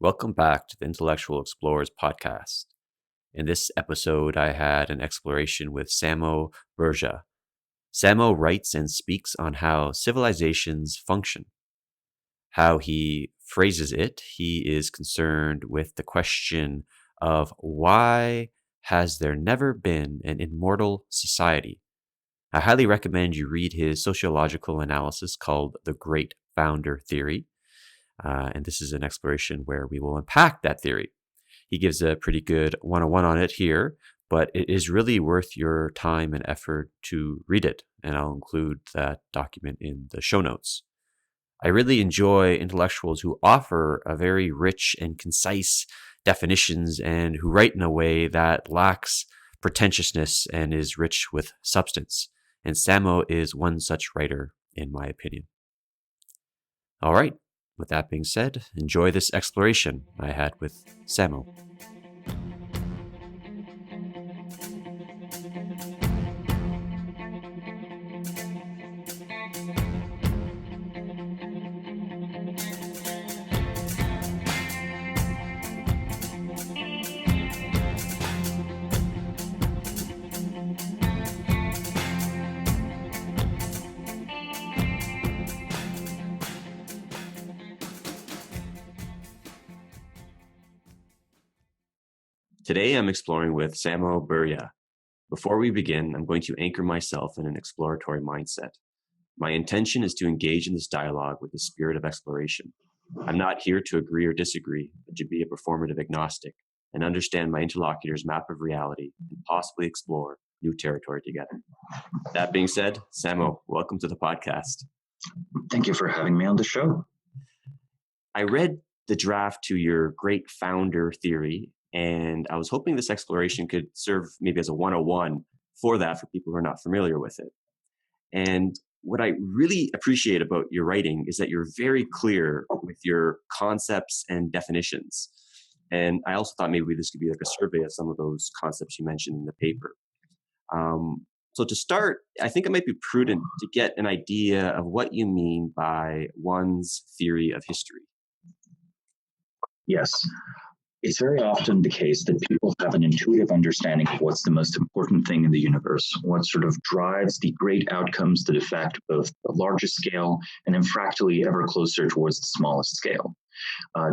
Welcome back to the Intellectual Explorers podcast. In this episode, I had an exploration with Samo Burja. Samo writes and speaks on how civilizations function. How he phrases it, he is concerned with the question of why has there never been an immortal society? I highly recommend you read his sociological analysis called The Great Founder Theory. And this is an exploration where we will unpack that theory. He gives a pretty good one-on-one on it here, but it is really worth your time and effort to read it. And I'll include that document in the show notes. I really enjoy intellectuals who offer a very rich and concise definitions and who write in a way that lacks pretentiousness and is rich with substance. And Samo is one such writer, in my opinion. All right. With that being said, enjoy this exploration I had with Samo. Today, I'm exploring with Samo Burja. Before we begin, I'm going to anchor myself in an exploratory mindset. My intention is to engage in this dialogue with the spirit of exploration. I'm not here to agree or disagree, but to be a performative agnostic and understand my interlocutor's map of reality and possibly explore new territory together. That being said, Samo, welcome to the podcast. Thank you for having me on the show. I read the draft to your Great Founder Theory, and I was hoping this exploration could serve maybe as a 101 for that for people who are not familiar with it. And what I really appreciate about your writing is that you're very clear with your concepts and definitions. And I also thought maybe this could be like a survey of some of those concepts you mentioned in the paper. So to start, I think it might be prudent to get an idea of what you mean by one's theory of history. Yes. It's very often the case that people have an intuitive understanding of what's the most important thing in the universe, what sort of drives the great outcomes that affect both the largest scale and then fractally ever closer towards the smallest scale.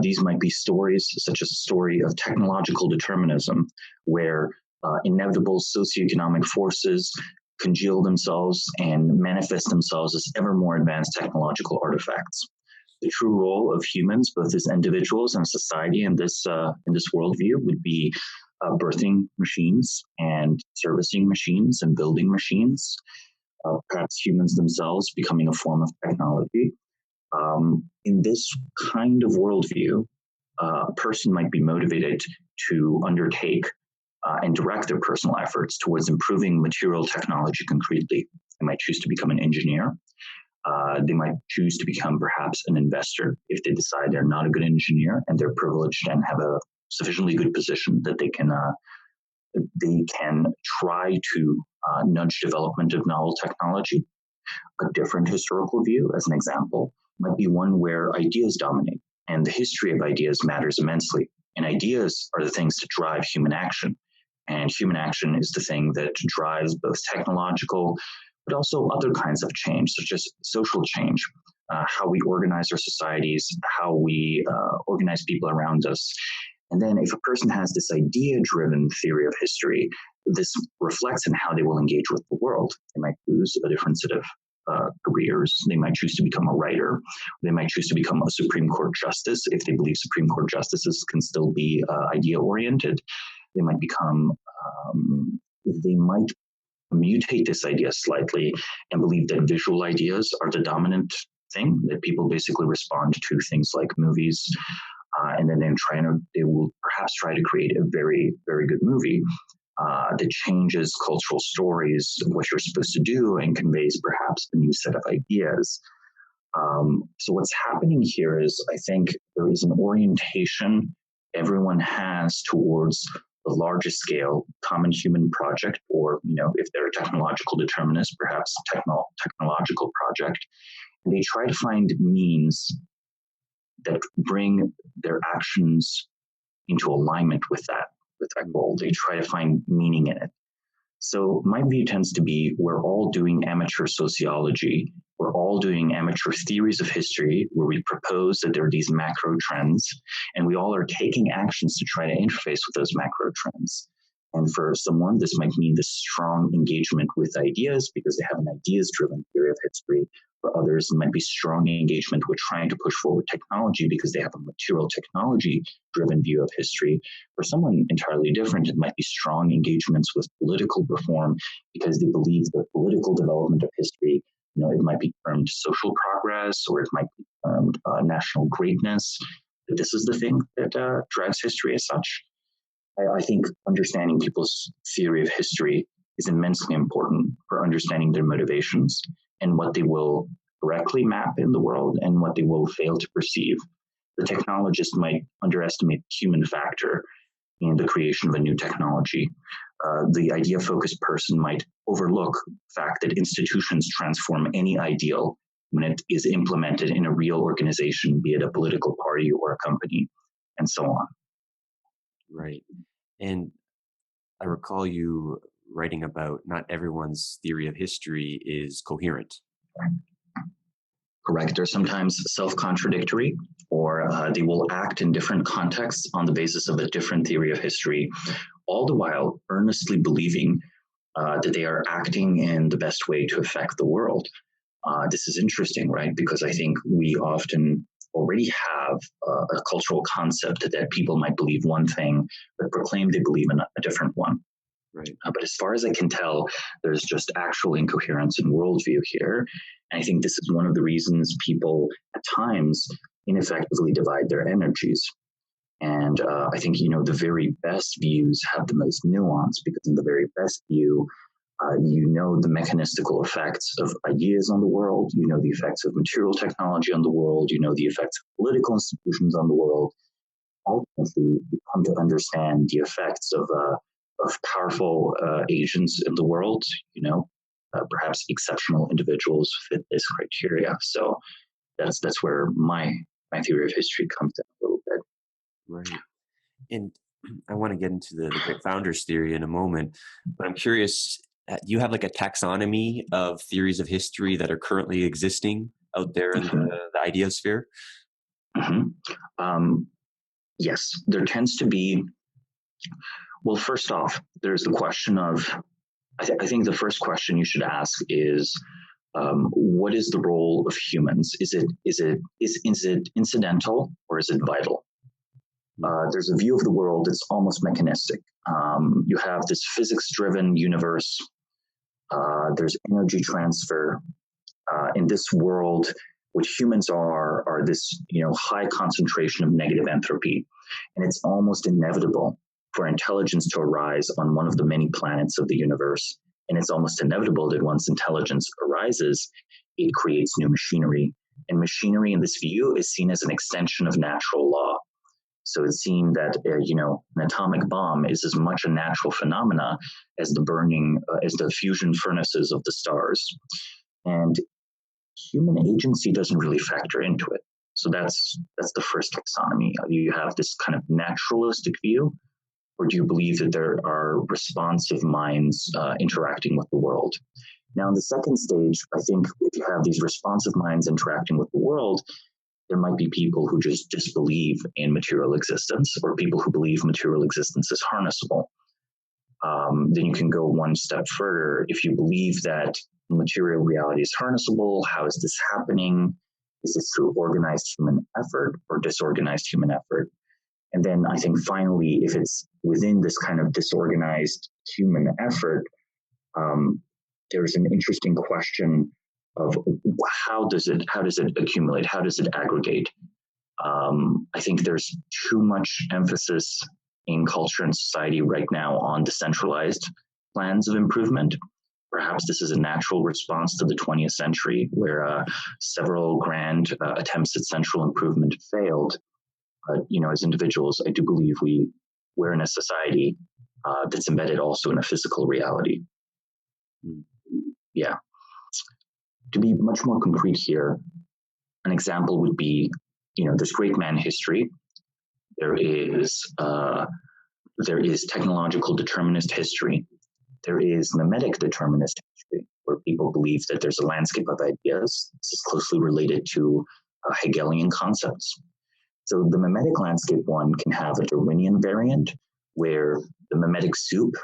These might be stories such as a story of technological determinism, where inevitable socioeconomic forces congeal themselves and manifest themselves as ever more advanced technological artifacts. The true role of humans, both as individuals and society in this worldview, would be birthing machines and servicing machines and building machines, perhaps humans themselves becoming a form of technology. In this kind of worldview, a person might be motivated to undertake and direct their personal efforts towards improving material technology concretely. They might choose to become an engineer. They might choose to become perhaps an investor if they decide they're not a good engineer and they're privileged and have a sufficiently good position that they can try to nudge development of novel technology. A different historical view, as an example, might be one where ideas dominate and the history of ideas matters immensely. And ideas are the things that drive human action. And human action is the thing that drives both technological but also other kinds of change, such as social change, how we organize our societies, how we organize people around us. And then if a person has this idea-driven theory of history, this reflects in how they will engage with the world. They might choose a different set of careers. They might choose to become a writer. They might choose to become a Supreme Court justice if they believe Supreme Court justices can still be idea-oriented. They might mutate this idea slightly and believe that visual ideas are the dominant thing, that people basically respond to things like movies, and then they will perhaps try to create a very, very good movie that changes cultural stories, what you're supposed to do, and conveys perhaps a new set of ideas. So what's happening here is, I think there is an orientation everyone has towards the largest scale common human project, or, if they're a technological determinist, perhaps technological project. And they try to find means that bring their actions into alignment with that goal. They try to find meaning in it. So my view tends to be we're all doing amateur sociology. We're all doing amateur theories of history where we propose that there are these macro trends, and we all are taking actions to try to interface with those macro trends. And for someone, this might mean this strong engagement with ideas because they have an ideas-driven theory of history. For others, it might be strong engagement with trying to push forward technology because they have a material technology-driven view of history. For someone entirely different, it might be strong engagements with political reform because they believe the political development of history, it might be termed social progress, or it might be termed national greatness. But this is the thing that drives history as such. I think understanding people's theory of history is immensely important for understanding their motivations and what they will correctly map in the world and what they will fail to perceive. The technologist might underestimate the human factor in the creation of a new technology. The idea-focused person might overlook the fact that institutions transform any ideal when it is implemented in a real organization, be it a political party or a company, and so on. Right. And I recall you writing about not everyone's theory of history is coherent. Correct. They're sometimes self-contradictory, or they will act in different contexts on the basis of a different theory of history, all the while earnestly believing that they are acting in the best way to affect the world. This is interesting, right? Because I think we often already have a cultural concept that people might believe one thing, but proclaim they believe in a different one. Right. But as far as I can tell, there's just actual incoherence in worldview here. And I think this is one of the reasons people at times ineffectively divide their energies. And I think, the very best views have the most nuance, because in the very best view, the mechanistical effects of ideas on the world, the effects of material technology on the world, the effects of political institutions on the world. Ultimately, you come to understand the effects of powerful agents in the world, perhaps exceptional individuals fit this criteria. So that's where my theory of history comes in a little bit. Right. And I want to get into the great founders theory in a moment, but I'm curious, do you have like a taxonomy of theories of history that are currently existing out there in the idea sphere? Yes, there tends to be. Well, first off, there's the question of, I think the first question you should ask is, what is the role of humans? Is it incidental, or is it vital? There's a view of the world that's almost mechanistic. You have this physics-driven universe. There's energy transfer. In this world, what humans are this high concentration of negative entropy, and it's almost inevitable for intelligence to arise on one of the many planets of the universe. And it's almost inevitable that once intelligence arises, it creates new machinery. And machinery in this view is seen as an extension of natural law. So it's seen that, an atomic bomb is as much a natural phenomena as the fusion furnaces of the stars. And human agency doesn't really factor into it. So that's the first taxonomy. You have this kind of naturalistic view, or do you believe that there are responsive minds interacting with the world? Now, in the second stage, I think if you have these responsive minds interacting with the world, there might be people who just disbelieve in material existence, or people who believe material existence is harnessable. Then you can go one step further. If you believe that material reality is harnessable, how is this happening? Is this through organized human effort or disorganized human effort? And then I think finally, if it's within this kind of disorganized human effort, there's an interesting question of how does it accumulate? How does it aggregate? I think there's too much emphasis in culture and society right now on decentralized plans of improvement. Perhaps this is a natural response to the 20th century, where several grand attempts at central improvement failed. But, as individuals, I do believe we're in a society that's embedded also in a physical reality. Yeah. To be much more concrete here, an example would be, there's great man history. There is technological determinist history. There is mimetic determinist history, where people believe that there's a landscape of ideas. This is closely related to Hegelian concepts. So the mimetic landscape one can have a Darwinian variant, where the mimetic soup,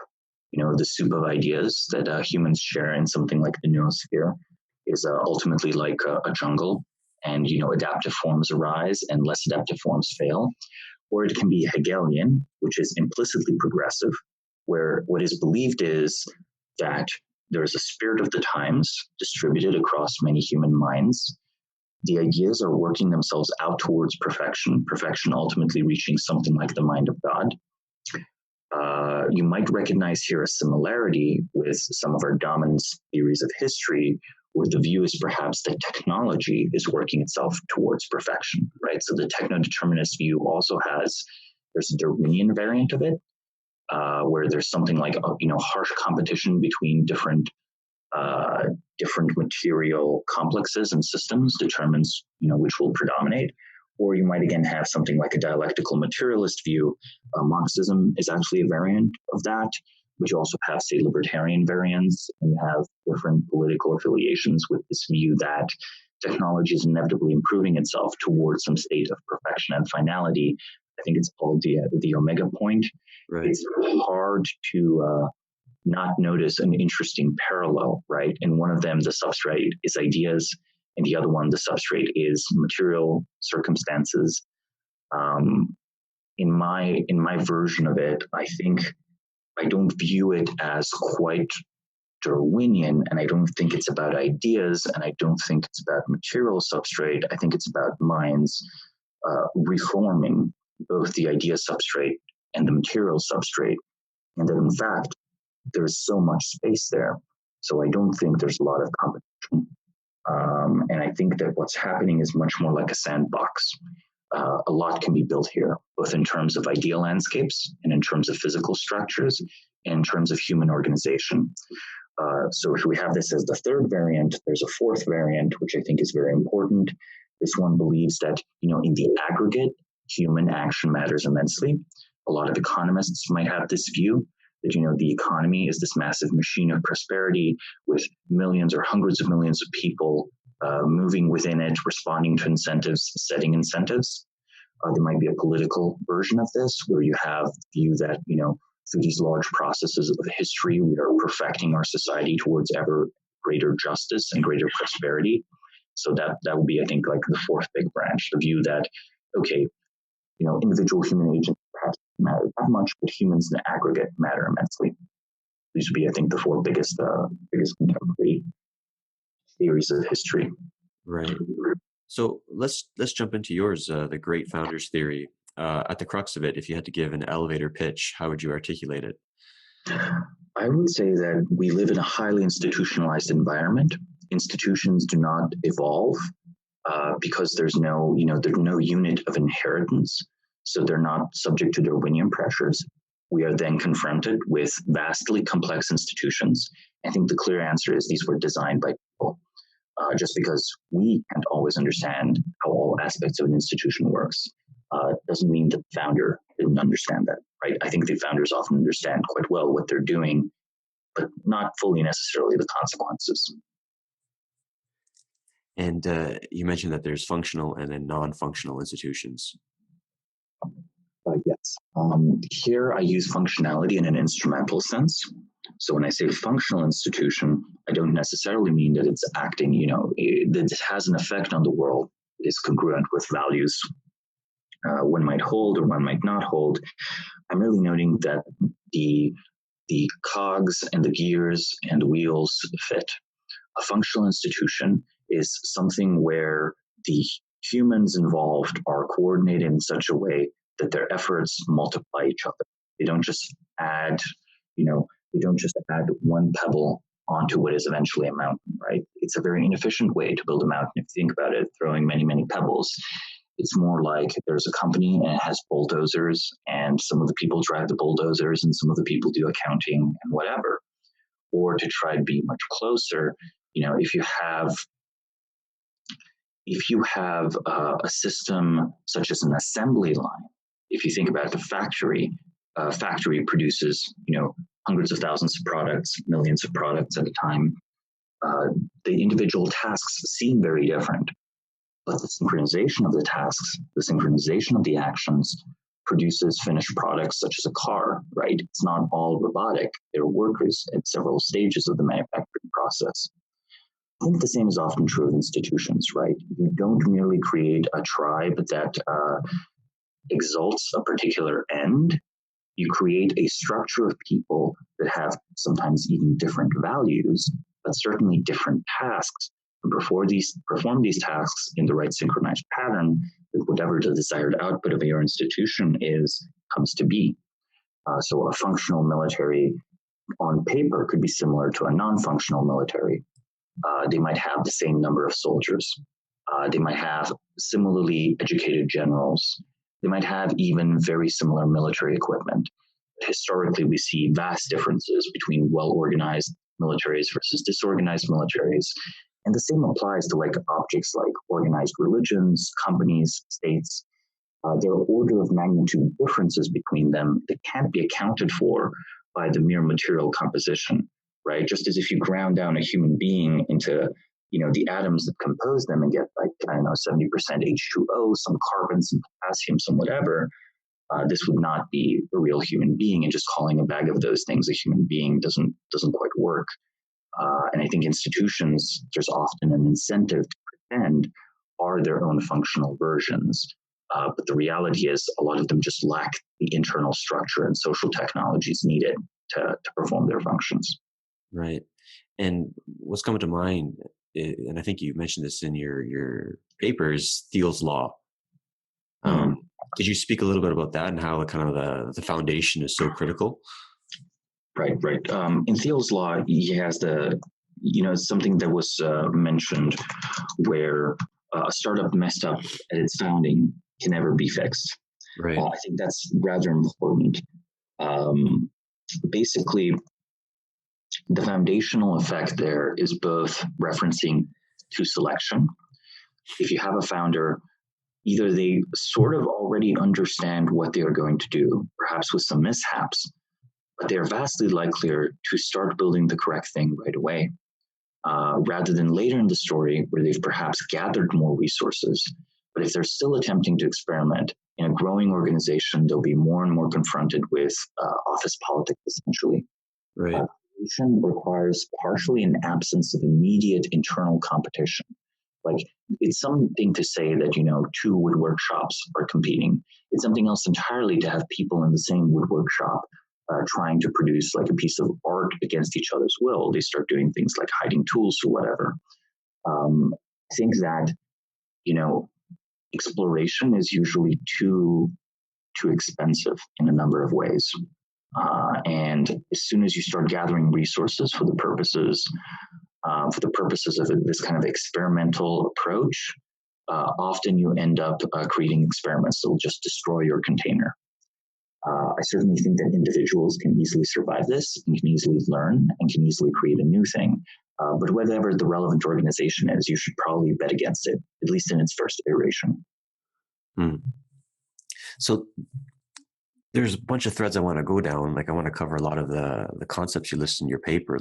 the soup of ideas that humans share in something like the noosphere, is ultimately like a jungle, and adaptive forms arise and less adaptive forms fail. Or it can be Hegelian, which is implicitly progressive, where what is believed is that there is a spirit of the times distributed across many human minds. The ideas are working themselves out towards perfection ultimately reaching something like the mind of God. You might recognize here a similarity with some of our dominance theories of history, where the view is perhaps that technology is working itself towards perfection, right? So the techno-determinist view also there's a Darwinian variant of it, where there's something like, harsh competition between different material complexes and systems determines, which will predominate. Or you might again have something like a dialectical materialist view. Marxism is actually a variant of that, but you also have, say, libertarian variants, and you have different political affiliations with this view that technology is inevitably improving itself towards some state of perfection and finality. I think it's called the omega point. Right. It's hard to not notice an interesting parallel, right? In one of them, the substrate is ideas, and the other one, the substrate is material circumstances. In my version of it, I think I don't view it as quite Darwinian, and I don't think it's about ideas, and I don't think it's about material substrate. I think it's about minds reforming both the idea substrate and the material substrate, and that in fact there's so much space there. So I don't think there's a lot of competition. And I think that what's happening is much more like a sandbox. A lot can be built here, both in terms of idea landscapes and in terms of physical structures and in terms of human organization. So if we have this as the third variant, there's a fourth variant, which I think is very important. This one believes that, in the aggregate, human action matters immensely. A lot of economists might have this view that, the economy is this massive machine of prosperity with millions or hundreds of millions of people moving within it, responding to incentives, setting incentives. There might be a political version of this where you have the view that, through these large processes of history, we are perfecting our society towards ever greater justice and greater prosperity. So that would be, I think, like the fourth big branch, the view that, okay, individual human agents perhaps matter that much, but humans in the aggregate matter immensely. These would be, I think, the four biggest contemporary theories of history. Right. So let's jump into yours, the Great Founders Theory. At the crux of it, if you had to give an elevator pitch, how would you articulate it? I would say that we live in a highly institutionalized environment. Institutions do not evolve because there's no unit of inheritance. So they're not subject to Darwinian pressures. We are then confronted with vastly complex institutions. I think the clear answer is these were designed by people. Just because we can't always understand how all aspects of an institution works doesn't mean that the founder didn't understand that, right? I think the founders often understand quite well what they're doing, but not fully necessarily the consequences. And you mentioned that there's functional and then non-functional institutions. Yes. Here I use functionality in an instrumental sense. So when I say functional institution, I don't necessarily mean that it's acting, that it has an effect on the world. It is congruent with values one might hold or one might not hold. I'm really noting that the cogs and the gears and the wheels fit. A functional institution is something where the humans involved are coordinated in such a way that their efforts multiply each other. They don't just add, one pebble onto what is eventually a mountain, right? It's a very inefficient way to build a mountain. If you think about it, throwing many, many pebbles. It's more like there's a company and it has bulldozers, and some of the people drive the bulldozers and some of the people do accounting and whatever. Or to try to be much closer, if you have if you have a system such as an assembly line, if you think about the factory, factory produces, hundreds of thousands of products, millions of products at a time. The individual tasks seem very different, but the synchronization of the tasks, the synchronization of the actions produces finished products such as a car, right? It's not all robotic. There are workers at several stages of the manufacturing process. I think the same is often true of institutions, right? You don't merely create a tribe that exalts a particular end. You create a structure of people that have sometimes even different values, but certainly different tasks. And perform these tasks in the right synchronized pattern, with whatever the desired output of your institution comes to be. So a functional military on paper could be similar to a non-functional military. They might have the same number of soldiers. They might have similarly educated generals. They might have even very similar military equipment. Historically, we see vast differences between well-organized militaries versus disorganized militaries. And the same applies to objects like organized religions, companies, states. There are order of magnitude differences between them that can't be accounted for by the mere material composition, right? Just as if you ground down a human being into, the atoms that compose them and get 70% H2O, some carbon, some potassium, some whatever, this would not be a real human being. And just calling a bag of those things a human being doesn't quite work. And I think institutions, there's often an incentive to pretend are their own functional versions. But the reality is a lot of them just lack the internal structure and social technologies needed to perform their functions. Right. And what's coming to mind, and I think you mentioned this in your papers, Thiel's law. Could you speak a little bit about that and how the foundation is so critical? Right. In Thiel's law, he has something that was mentioned where a startup messed up at its founding can never be fixed. Right. I think that's rather important. Basically, the foundational effect there is both referencing to selection. If you have a founder, either they sort of already understand what they are going to do, perhaps with some mishaps, but they're vastly likelier to start building the correct thing right away, rather than later in the story where they've perhaps gathered more resources. But if they're still attempting to experiment in a growing organization, they'll be more and more confronted with office politics, essentially. Right. Collaboration requires partially an absence of immediate internal competition. It's something to say that, two wood workshops are competing. It's something else entirely to have people in the same wood workshop trying to produce a piece of art against each other's will. They start doing things like hiding tools or whatever. I think that, exploration is usually too expensive in a number of ways. And as soon as you start gathering resources for the purposes of this kind of experimental approach, often you end up creating experiments that will just destroy your container. I certainly think that individuals can easily survive this and can easily learn and can easily create a new thing. But whatever the relevant organization is, you should probably bet against it, at least in its first iteration. So there's a bunch of threads I want to go down. I want to cover a lot of the concepts you list in your paper,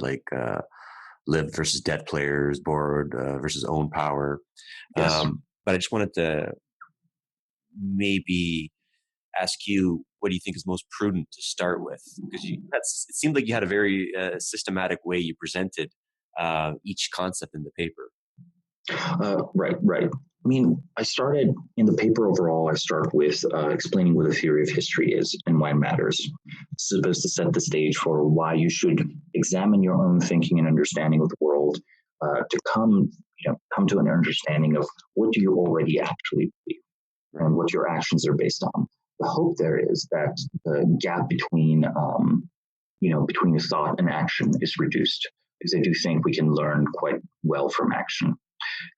live versus debt players, board versus own power. Yes. But I just wanted to maybe ask you, what do you think is most prudent to start with? Because it seemed like you had a very systematic way you presented each concept in the paper. Right. I mean, I started in the paper overall, I start with explaining what a theory of history is and why it matters. It's supposed to set the stage for why you should examine your own thinking and understanding of the world to come to an understanding of what do you already actually believe and what your actions are based on. The hope there is that the gap between thought and action is reduced, because I do think we can learn quite well from action.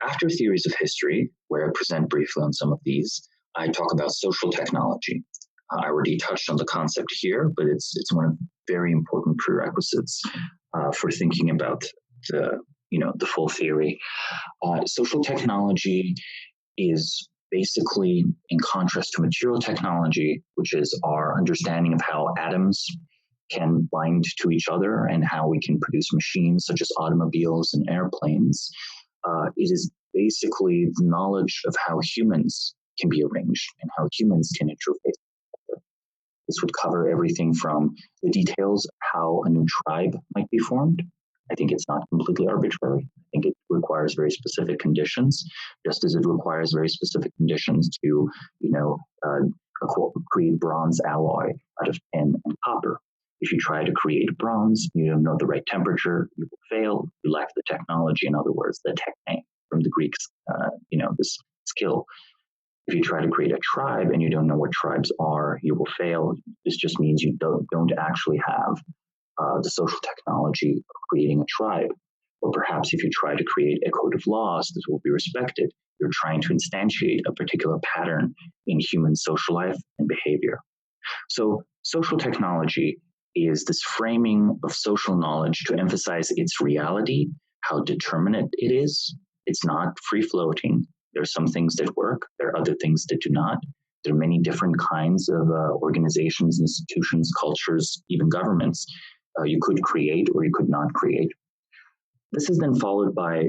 After theories of history, where I present briefly on some of these, I talk about social technology. I already touched on the concept here, but it's one of the very important prerequisites for thinking about the the full theory. Social technology is basically in contrast to material technology, which is our understanding of how atoms can bind to each other and how we can produce machines such as automobiles and airplanes. It is basically the knowledge of how humans can be arranged and how humans can interface. This would cover everything from the details of how a new tribe might be formed. I think it's not completely arbitrary. I think it requires very specific conditions, just as it requires very specific conditions to, create bronze alloy out of tin and copper. If you try to create bronze, you don't know the right temperature, you will fail. You lack the technology, in other words, the techne from the Greeks, this skill. If you try to create a tribe and you don't know what tribes are, you will fail. This just means you don't actually have the social technology of creating a tribe. Or perhaps if you try to create a code of laws that will be respected, you're trying to instantiate a particular pattern in human social life and behavior. So social technology is this framing of social knowledge to emphasize its reality, how determinate it is. It's not free-floating. There are some things that work. There are other things that do not. There are many different kinds of organizations, institutions, cultures, even governments you could create or you could not create. This is then followed by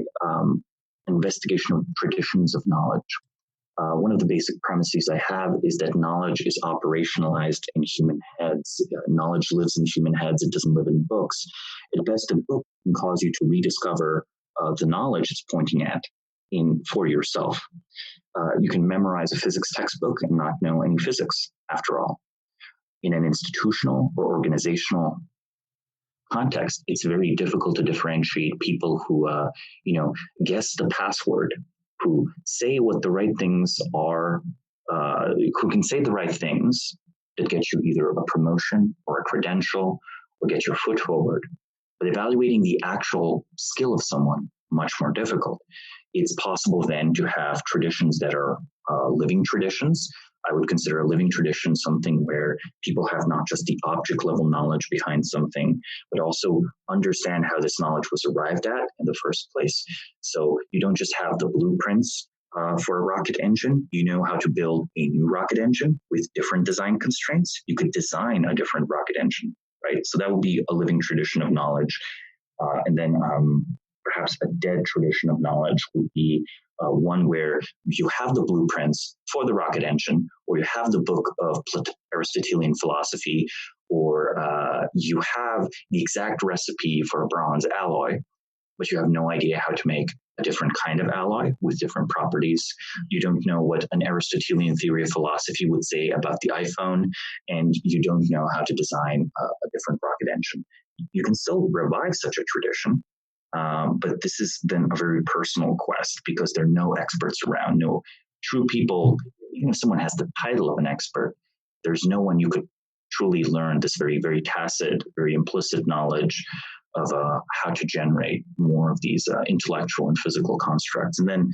investigation of traditions of knowledge. One of the basic premises I have is that knowledge is operationalized in human heads. Knowledge lives in human heads. It doesn't live in books. At best, a book can cause you to rediscover the knowledge it's pointing at for yourself. You can memorize a physics textbook and not know any physics, after all. In an institutional or organizational context, it's very difficult to differentiate people who, guess the password, who say what the right things are, who can say the right things that get you either a promotion or a credential or get your foot forward. But evaluating the actual skill of someone, much more difficult. It's possible then to have traditions that are living traditions. I would consider a living tradition something where people have not just the object level knowledge behind something, but also understand how this knowledge was arrived at in the first place. So you don't just have the blueprints for a rocket engine. You know how to build a new rocket engine with different design constraints. You could design a different rocket engine, right? So that would be a living tradition of knowledge. And then perhaps a dead tradition of knowledge would be one where you have the blueprints for the rocket engine, or you have the book of Aristotelian philosophy, or you have the exact recipe for a bronze alloy, but you have no idea how to make a different kind of alloy with different properties. You don't know what an Aristotelian theory of philosophy would say about the iPhone, and you don't know how to design a different rocket engine. You can still revive such a tradition, but this is then a very personal quest because there are no experts around, no true people. Even if someone has the title of an expert, there's no one you could truly learn this very, very tacit, very implicit knowledge of how to generate more of these intellectual and physical constructs. And then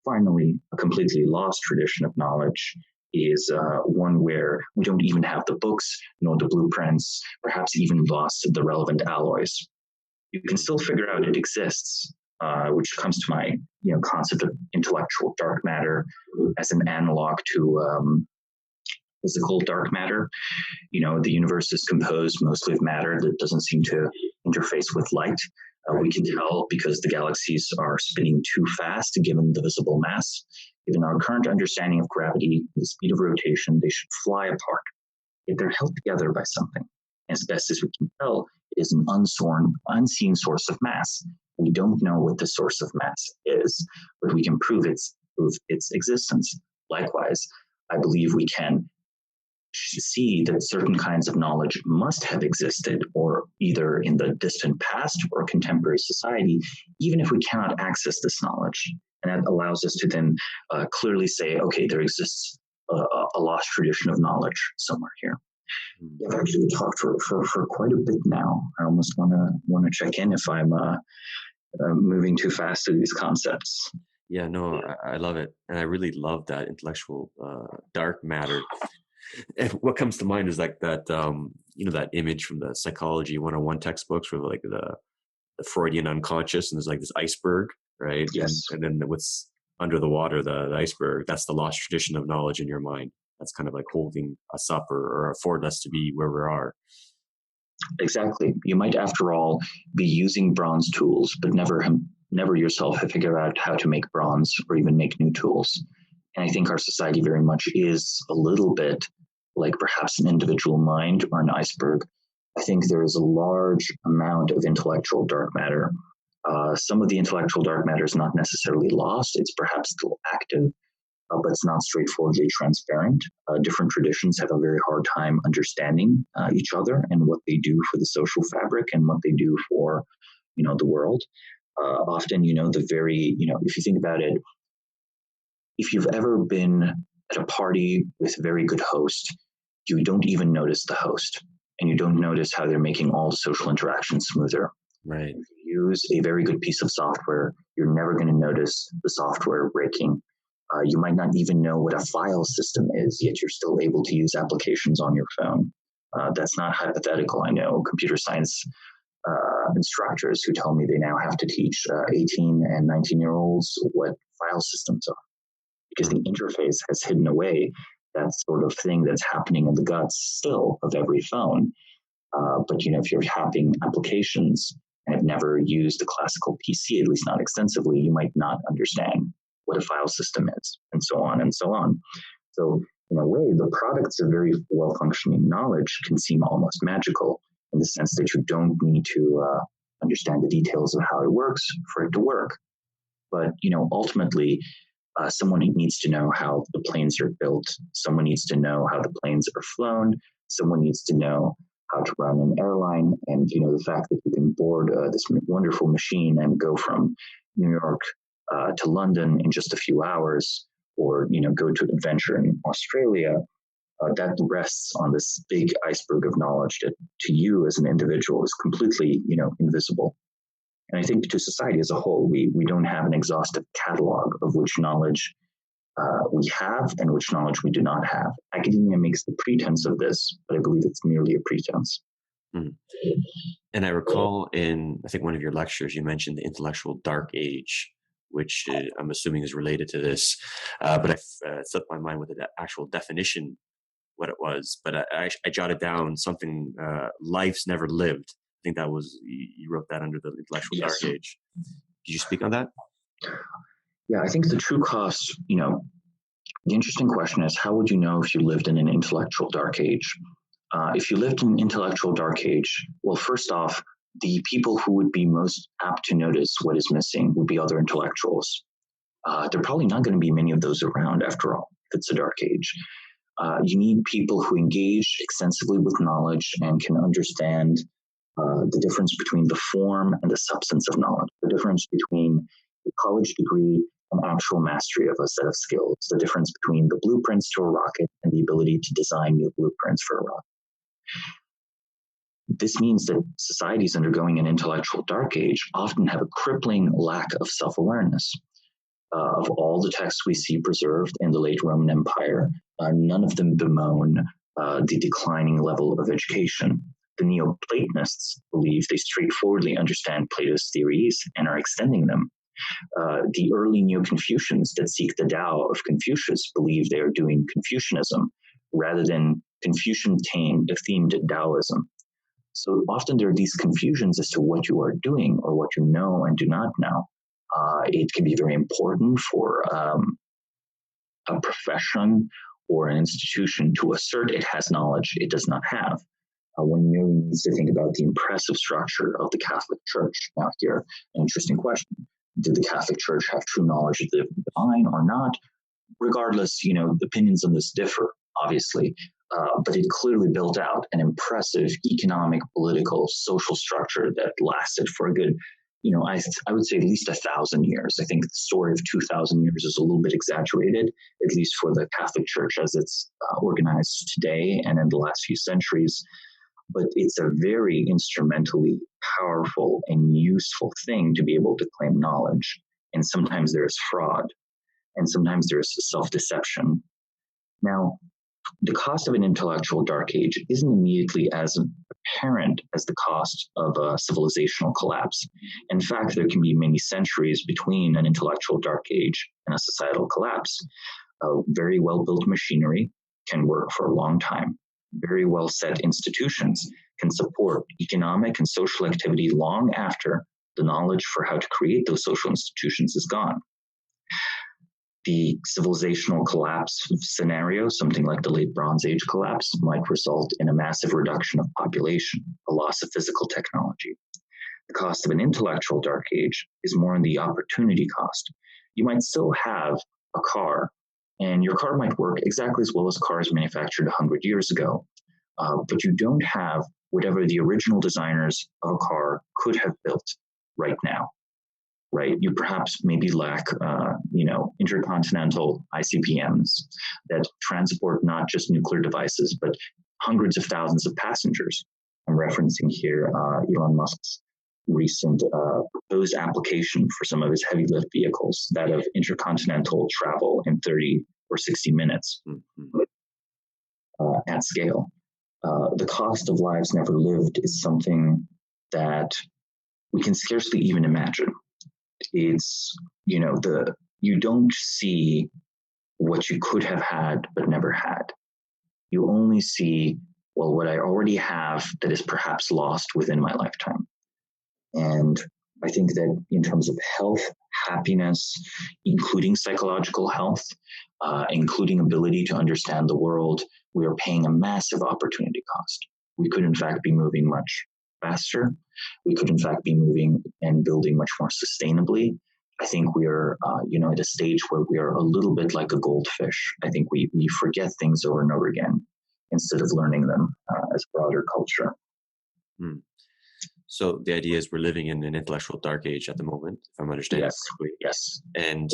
finally, a completely lost tradition of knowledge is one where we don't even have the books, nor the blueprints, perhaps even lost the relevant alloys. You can still figure out it exists, which comes to my concept of intellectual dark matter as an analog to physical dark matter. The universe is composed mostly of matter that doesn't seem to interface with light. We can tell because the galaxies are spinning too fast given the visible mass. Given our current understanding of gravity, the speed of rotation, they should fly apart. Yet they're held together by something. As best as we can tell, it is an unseen source of mass. We don't know what the source of mass is, but we can prove its existence. Likewise, I believe we can see that certain kinds of knowledge must have existed, or either in the distant past or contemporary society, even if we cannot access this knowledge. And that allows us to then clearly say, okay, there exists a lost tradition of knowledge somewhere here. I've actually talked for quite a bit now. I almost want to check in if I'm moving too fast through these concepts. Yeah, no, I love it. And I really love that intellectual dark matter. And what comes to mind is like that, that image from the psychology 101 textbooks where like the the Freudian unconscious, and there's like this iceberg, right? Yes. And then what's under the water, the iceberg, that's the lost tradition of knowledge in your mind. That's kind of like holding us up or afford us to be where we are. Exactly. You might, after all, be using bronze tools, but never yourself have figured out how to make bronze or even make new tools. And I think our society very much is a little bit like perhaps an individual mind or an iceberg. I think there is a large amount of intellectual dark matter. Some of the intellectual dark matter is not necessarily lost. It's perhaps still active, but it's not straightforwardly transparent. Different traditions have a very hard time understanding each other and what they do for the social fabric and what they do for, the world. Often, if you think about it, if you've ever been at a party with a very good host, you don't even notice the host, and you don't notice how they're making all social interactions smoother. Right. If you use a very good piece of software, you're never going to notice the software breaking. You might not even know what a file system is, yet you're still able to use applications on your phone. That's not hypothetical. I know computer science instructors who tell me they now have to teach 18 and 19-year-olds what file systems are, because the interface has hidden away that sort of thing that's happening in the guts still of every phone. But if you're having applications and have never used a classical PC, at least not extensively, you might not understand what a file system is, and so on and so on. So in a way, the products of very well-functioning knowledge can seem almost magical in the sense that you don't need to understand the details of how it works for it to work. But, ultimately, someone needs to know how the planes are built. Someone needs to know how the planes are flown. Someone needs to know how to run an airline. And, the fact that you can board this wonderful machine and go from New York to London in just a few hours, or, go to an adventure in Australia, that rests on this big iceberg of knowledge that to you as an individual is completely, invisible. And I think to society as a whole, we don't have an exhaustive catalog of which knowledge we have and which knowledge we do not have. Academia makes the pretense of this, but I believe it's merely a pretense. Mm. And I recall in, I think, one of your lectures, you mentioned the intellectual dark age, which I'm assuming is related to this. But I slipped my mind with the actual definition, what it was. But I jotted down something, life's never lived. I think that was, you wrote that under the intellectual dark age. Could you speak on that? Yeah, I think the true cost, the interesting question is, how would you know if you lived in an intellectual dark age? If you lived in an intellectual dark age, well, first off, the people who would be most apt to notice what is missing would be other intellectuals. There are probably not going to be many of those around, after all, if it's a dark age. You need people who engage extensively with knowledge and can understand the difference between the form and the substance of knowledge, the difference between a college degree and actual mastery of a set of skills, the difference between the blueprints to a rocket and the ability to design new blueprints for a rocket. This means that societies undergoing an intellectual dark age often have a crippling lack of self-awareness. Of all the texts we see preserved in the late Roman Empire, none of them bemoan the declining level of education. The Neoplatonists believe they straightforwardly understand Plato's theories and are extending them. The early Neo-Confucians that seek the Tao of Confucius believe they are doing Confucianism rather than Confucian-themed Taoism. So often there are these confusions as to what you are doing or what you know and do not know. It can be very important for a profession or an institution to assert it has knowledge it does not have. One merely needs to think about the impressive structure of the Catholic Church. Now here, an interesting question. Did the Catholic Church have true knowledge of the divine or not? Regardless, opinions on this differ, obviously. But it clearly built out an impressive economic, political, social structure that lasted for a good, I would say at least 1,000 years. I think the story of 2,000 years is a little bit exaggerated, at least for the Catholic Church as it's organized today and in the last few centuries. But it's a very instrumentally powerful and useful thing to be able to claim knowledge. And sometimes there's fraud, and sometimes there's self-deception. Now, the cost of an intellectual dark age isn't immediately as apparent as the cost of a civilizational collapse. In fact, there can be many centuries between an intellectual dark age and a societal collapse. Very well-built machinery can work for a long time. Very well-set institutions can support economic and social activity long after the knowledge for how to create those social institutions is gone. The civilizational collapse scenario, something like the late Bronze Age collapse, might result in a massive reduction of population, a loss of physical technology. The cost of an intellectual dark age is more in the opportunity cost. You might still have a car, and your car might work exactly as well as cars manufactured 100 years ago, but you don't have whatever the original designers of a car could have built right now. Right, you perhaps maybe lack, intercontinental ICBMs that transport not just nuclear devices, but hundreds of thousands of passengers. I'm referencing here Elon Musk's recent proposed application for some of his heavy lift vehicles, that of intercontinental travel in 30 or 60 minutes at scale. The cost of lives never lived is something that we can scarcely even imagine. It's, you don't see what you could have had but never had. You only see, well, what I already have that is perhaps lost within my lifetime. And I think that in terms of health, happiness, including psychological health, including ability to understand the world, we are paying a massive opportunity cost. We could, in fact, be moving much faster. We could, in fact, be moving and building much more sustainably. I think we are, at a stage where we are a little bit like a goldfish. I think we forget things over and over again instead of learning them as broader culture. So the idea is we're living in an intellectual dark age at the moment, if I'm understanding correctly. Yes. And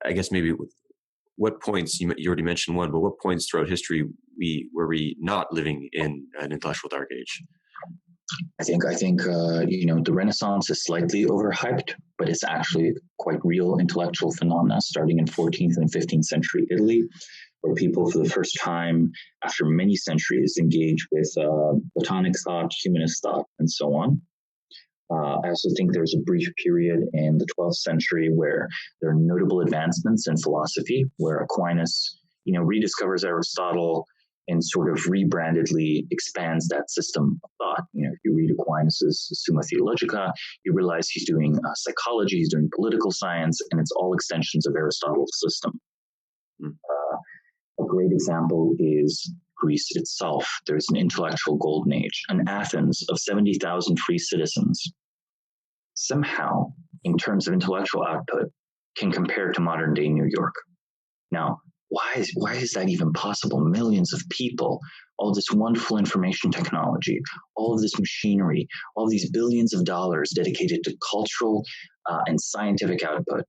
I guess maybe what points, you already mentioned one, but what points throughout history were we not living in an intellectual dark age? I think the Renaissance is slightly overhyped, but it's actually quite real intellectual phenomena starting in 14th and 15th century Italy, where people for the first time after many centuries engage with Platonic thought, humanist thought, and so on. I also think there's a brief period in the 12th century where there are notable advancements in philosophy, where Aquinas, rediscovers Aristotle and sort of rebrandedly expands that system of thought. If you read Aquinas' Summa Theologica, you realize he's doing psychology, he's doing political science, and it's all extensions of Aristotle's system. A great example is Greece itself. There's an intellectual golden age, an Athens of 70,000 free citizens. Somehow, in terms of intellectual output, can compare to modern day New York. Now, why is that even possible? Millions of people, all this wonderful information technology, all of this machinery, all of these billions of dollars dedicated to cultural and scientific output.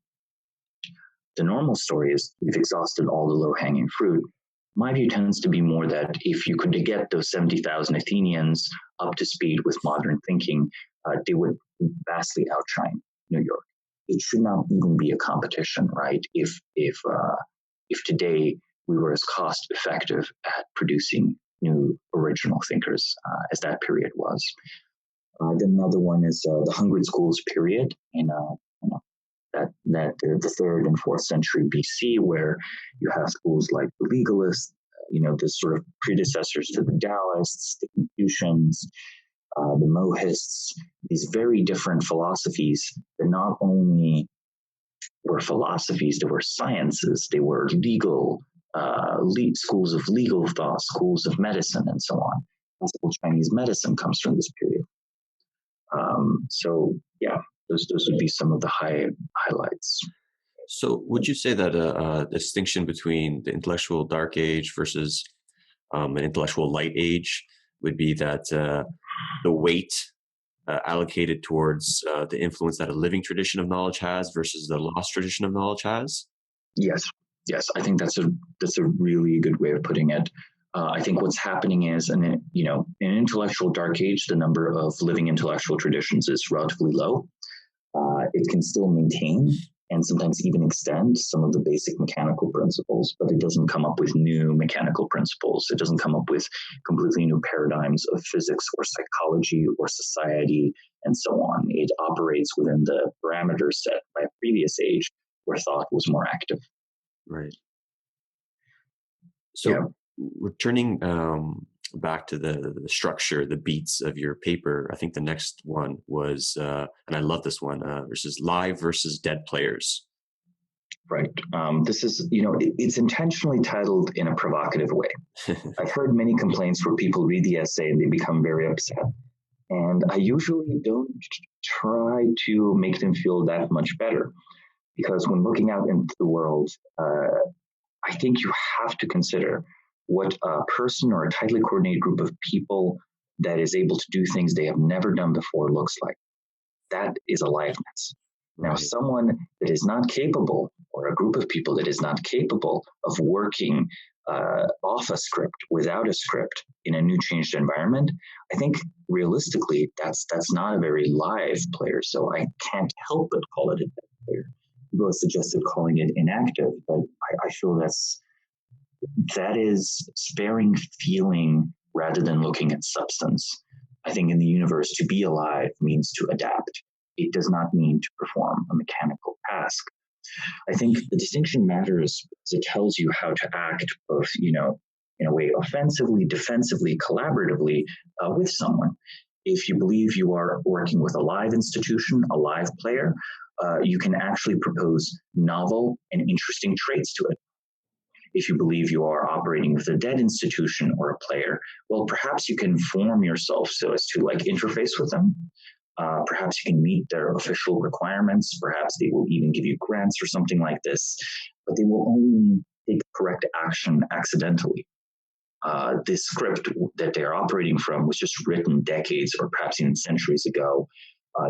The normal story is we've exhausted all the low-hanging fruit. My view tends to be more that if you could get those 70,000 Athenians up to speed with modern thinking, they would vastly outshine New York. It should not even be a competition, right? If today we were as cost effective at producing new original thinkers as that period was. Then another one is the 100 schools period in the 3rd and 4th century BC, where you have schools like the legalists, the sort of predecessors to the Taoists, the Confucians, the Mohists, these very different philosophies that not only were philosophies, they were sciences, they were legal, schools of legal thought, schools of medicine, and so on. Classical Chinese medicine comes from this period. Those would be some of the highlights. So would you say that a distinction between the intellectual dark age versus an intellectual light age would be that the weight allocated towards the influence that a living tradition of knowledge has versus the lost tradition of knowledge has? Yes. I think that's a really good way of putting it. I think what's happening is, in an intellectual dark age, the number of living intellectual traditions is relatively low. It can still maintain and sometimes even extend some of the basic mechanical principles, but it doesn't come up with new mechanical principles. It doesn't come up with completely new paradigms of physics or psychology or society and so on. It operates within the parameters set by a previous age where thought was more active. Right. So returning back to the structure, the beats of your paper, I think the next one was, and I love this one, versus live versus dead players. Right. This is, it's intentionally titled in a provocative way. I've heard many complaints where people read the essay and they become very upset. And I usually don't try to make them feel that much better, because when looking out into the world, I think you have to consider what a person or a tightly coordinated group of people that is able to do things they have never done before looks like. That is aliveness. Now, Right. someone that is not capable, or a group of people that is not capable of working off a script, without a script, in a new changed environment, I think realistically, that's not a very live player. So I can't help but call it a dead player. People have suggested calling it inactive, but I feel that is sparing feeling rather than looking at substance. I think in the universe, to be alive means to adapt. It does not mean to perform a mechanical task. I think the distinction matters because it tells you how to act both, in a way, offensively, defensively, collaboratively with someone. If you believe you are working with a live institution, a live player, you can actually propose novel and interesting traits to it. If you believe you are operating with a dead institution or a player, well, perhaps you can form yourself so as to interface with them. Perhaps you can meet their official requirements. Perhaps they will even give you grants or something like this, but they will only take correct action accidentally. This script that they're operating from was just written decades or perhaps even centuries ago.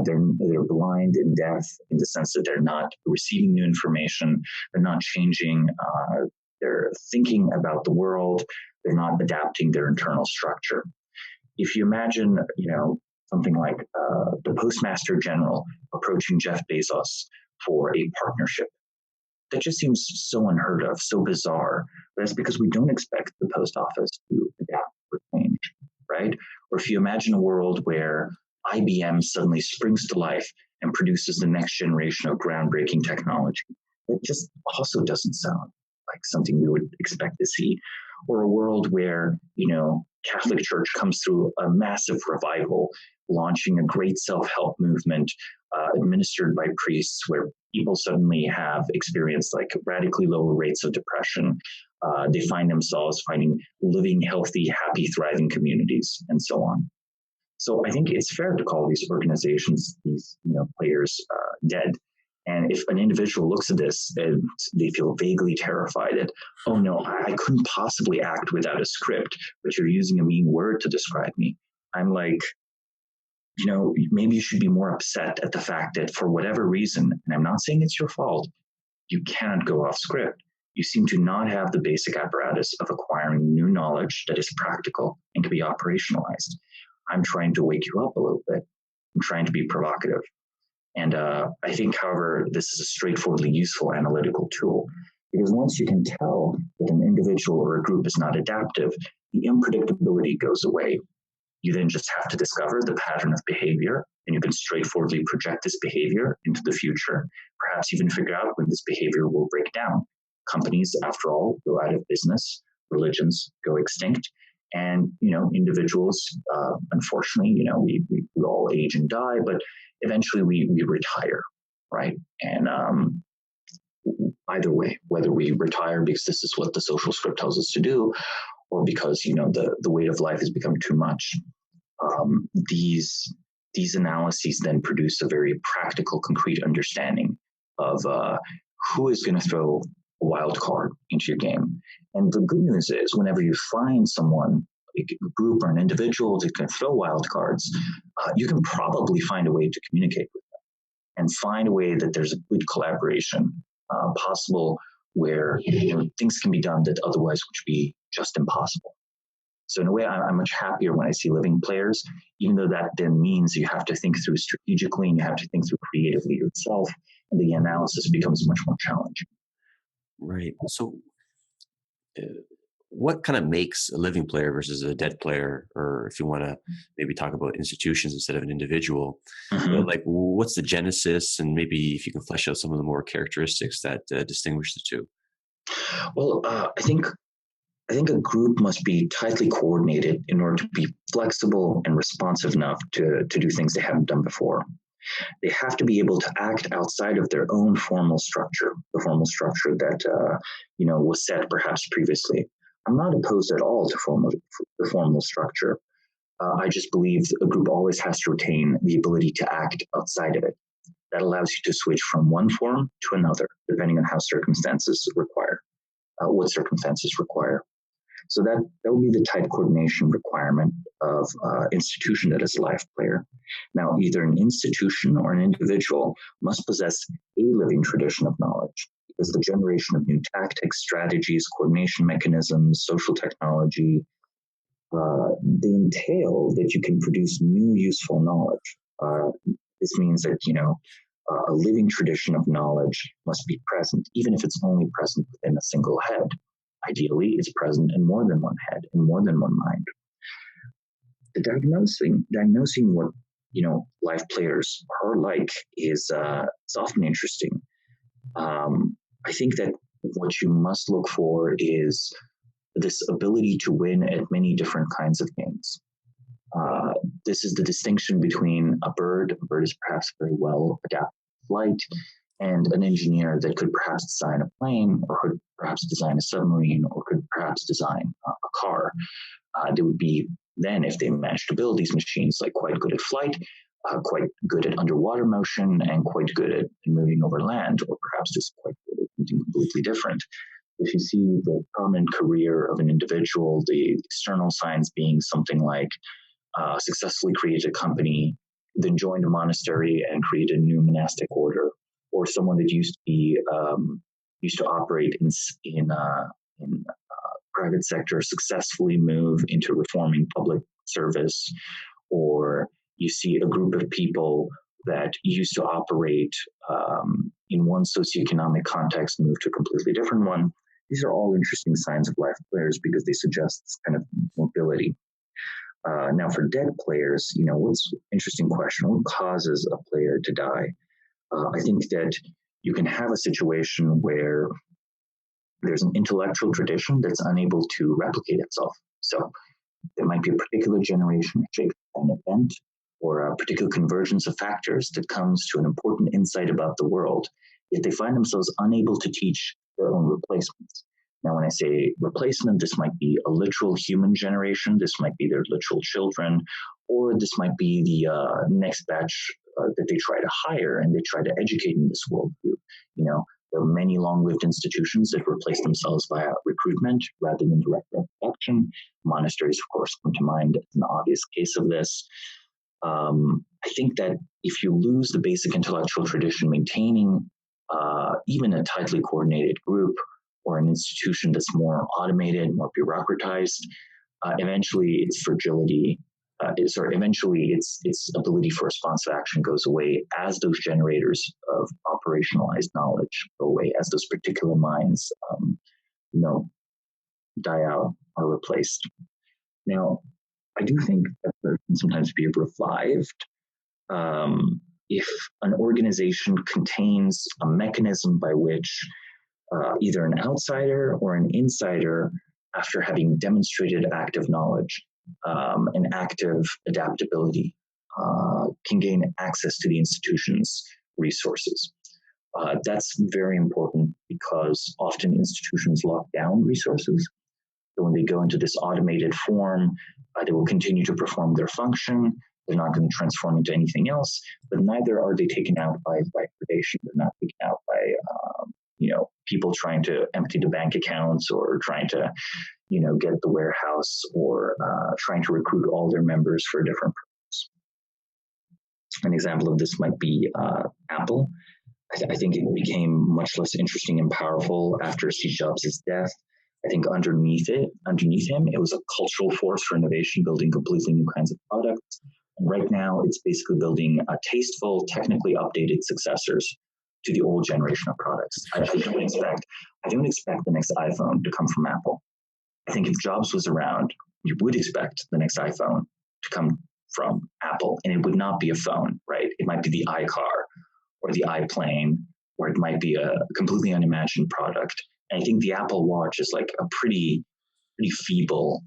They're blind and deaf in the sense that they're not receiving new information. They're not changing. They're thinking about the world. They're not adapting their internal structure. If you imagine, something like the Postmaster General approaching Jeff Bezos for a partnership, that just seems so unheard of, so bizarre. But that's because we don't expect the post office to adapt or change, right? Or if you imagine a world where IBM suddenly springs to life and produces the next generation of groundbreaking technology, that just also doesn't sound like something we would expect to see. Or a world where, Catholic Church comes through a massive revival, launching a great self-help movement administered by priests, where people suddenly have experienced radically lower rates of depression. They find themselves living healthy, happy, thriving communities, and so on. So I think it's fair to call these organizations, these players, dead. And if an individual looks at this and they feel vaguely terrified that, oh no, I couldn't possibly act without a script, but you're using a mean word to describe me, I'm like, maybe you should be more upset at the fact that for whatever reason, and I'm not saying it's your fault, you cannot go off script. You seem to not have the basic apparatus of acquiring new knowledge that is practical and can be operationalized. I'm trying to wake you up a little bit. I'm trying to be provocative. And I think, however, this is a straightforwardly useful analytical tool, because once you can tell that an individual or a group is not adaptive, the unpredictability goes away. You then just have to discover the pattern of behavior, and you can straightforwardly project this behavior into the future, perhaps even figure out when this behavior will break down. Companies, after all, go out of business, religions go extinct, and individuals, unfortunately, we all age and die, but eventually we retire, right? And either way, whether we retire because this is what the social script tells us to do, or because the weight of life has become too much, these analyses then produce a very practical, concrete understanding of who is going to throw a wild card into your game. And the good news is, whenever you find someone, a group or an individual that can throw wild cards, you can probably find a way to communicate with them and find a way that there's a good collaboration possible, where things can be done that otherwise would be just impossible. So in a way, I'm much happier when I see living players, even though that then means you have to think through strategically and you have to think through creatively yourself, and the analysis becomes much more challenging. Right. So, what kind of makes a living player versus a dead player, or if you want to maybe talk about institutions instead of an individual, like what's the genesis, and maybe if you can flesh out some of the more characteristics that distinguish the two? Well, I think a group must be tightly coordinated in order to be flexible and responsive enough to do things they haven't done before. They have to be able to act outside of their own formal structure, the formal structure that was set perhaps previously. I'm not opposed at all to the formal structure. I just believe a group always has to retain the ability to act outside of it. That allows you to switch from one form to another, depending on how circumstances require, what circumstances require. So that will be the tight coordination requirement of institution that is a live player. Now, either an institution or an individual must possess a living tradition of knowledge, because the generation of new tactics, strategies, coordination mechanisms, social technology, they entail that you can produce new useful knowledge. This means that, a living tradition of knowledge must be present, even if it's only present within a single head. Ideally, it's present in more than one head, in more than one mind. The diagnosing what live players are like is often interesting. I think that what you must look for is this ability to win at many different kinds of games. This is the distinction between a bird. A bird is perhaps very well adapted to flight, and an engineer that could perhaps design a plane, or could perhaps design a submarine, or could perhaps design a car. They would be then, if they managed to build these machines, like quite good at flight, quite good at underwater motion, and quite good at moving over land, or perhaps just quite good at something completely different. If you see the prominent career of an individual, the external signs being something like successfully created a company, then joined a monastery and created a new monastic order, or someone that used to operate in private sector successfully move into reforming public service, or you see a group of people that used to operate in one socioeconomic context move to a completely different one. These are all interesting signs of live players because they suggest this kind of mobility. Now, for dead players, what's an interesting question? What causes a player to die? I think that you can have a situation where there's an intellectual tradition that's unable to replicate itself. So there might be a particular generation shaped by an event or a particular convergence of factors that comes to an important insight about the world, yet they find themselves unable to teach their own replacements. Now, when I say replacement, this might be a literal human generation, this might be their literal children, or this might be the next batch that they try to hire and they try to educate in this worldview. There are many long-lived institutions that replace themselves via recruitment rather than direct reproduction. Monasteries, of course, come to mind as an obvious case of this. I think that if you lose the basic intellectual tradition, maintaining even a tightly coordinated group or an institution that's more automated, more bureaucratized, eventually its fragility, eventually its ability for responsive action goes away as those generators of operationalized knowledge go away, as those particular minds, die out or replaced. Now, I do think that there can sometimes be revived if an organization contains a mechanism by which either an outsider or an insider, after having demonstrated active knowledge and active adaptability, can gain access to the institution's resources. That's very important because often institutions lock down resources. So when they go into this automated form, they will continue to perform their function. They're not going to transform into anything else, but neither are they taken out by predation. They're not taken out by people trying to empty the bank accounts or trying to get the warehouse or trying to recruit all their members for a different purpose. An example of this might be Apple. I think it became much less interesting and powerful after Steve Jobs' death. I think underneath him, it was a cultural force for innovation, building completely new kinds of products. And right now, it's basically building tasteful, technically updated successors to the old generation of products. I don't expect the next iPhone to come from Apple. I think if Jobs was around, you would expect the next iPhone to come from Apple, and it would not be a phone, right? It might be the iCar or the iPlane, or it might be a completely unimagined product. And I think the Apple Watch is like a pretty feeble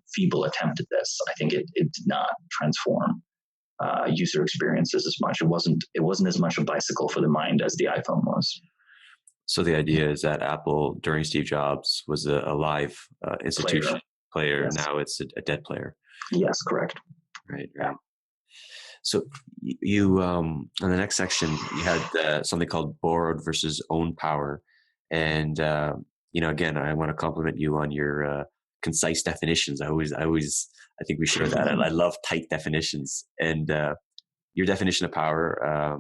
attempt at this. I think it did not transform user experiences as much. It wasn't as much a bicycle for the mind as the iPhone was. So the idea is that Apple during Steve Jobs was a live institution player. Yes. Now it's a dead player. Yes, correct. Right. So you on the next section, you had something called borrowed versus owned power. And, again, I want to compliment you on your concise definitions. I think we share that. I love tight definitions. And your definition of power,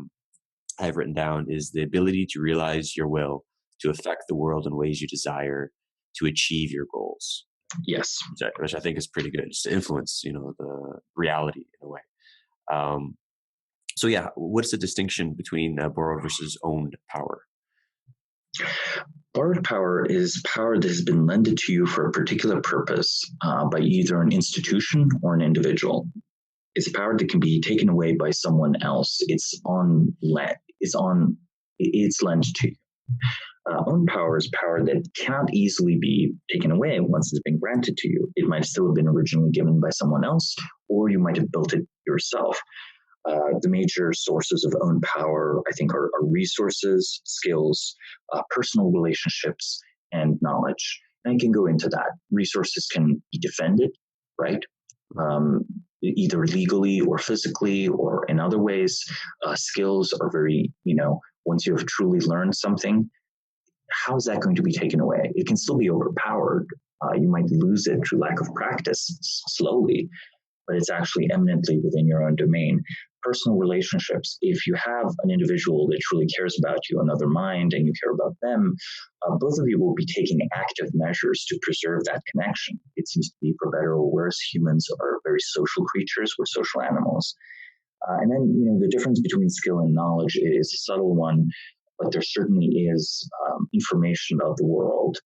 I have written down, is the ability to realize your will, to affect the world in ways you desire, to achieve your goals. Yes. Which I think is pretty good. It's to influence, the reality in a way. What's the distinction between borrowed versus owned power? Borrowed power is power that has been lended to you for a particular purpose by either an institution or an individual. It's power that can be taken away by someone else. It's lent to you. Owned power is power that cannot easily be taken away once it's been granted to you. It might still have been originally given by someone else, or you might have built it yourself. The major sources of owned power, I think, are resources, skills, personal relationships, and knowledge. And I can go into that. Resources can be defended, right? Either legally or physically or in other ways. Skills are very, once you have truly learned something, how is that going to be taken away? It can still be overpowered. You might lose it through lack of practice slowly, but it's actually eminently within your own domain. Personal relationships, if you have an individual that truly cares about you, another mind, and you care about them, both of you will be taking active measures to preserve that connection. It seems to be, for better or worse, humans are very social creatures. We're social animals. And then, the difference between skill and knowledge is a subtle one, but there certainly is information about the world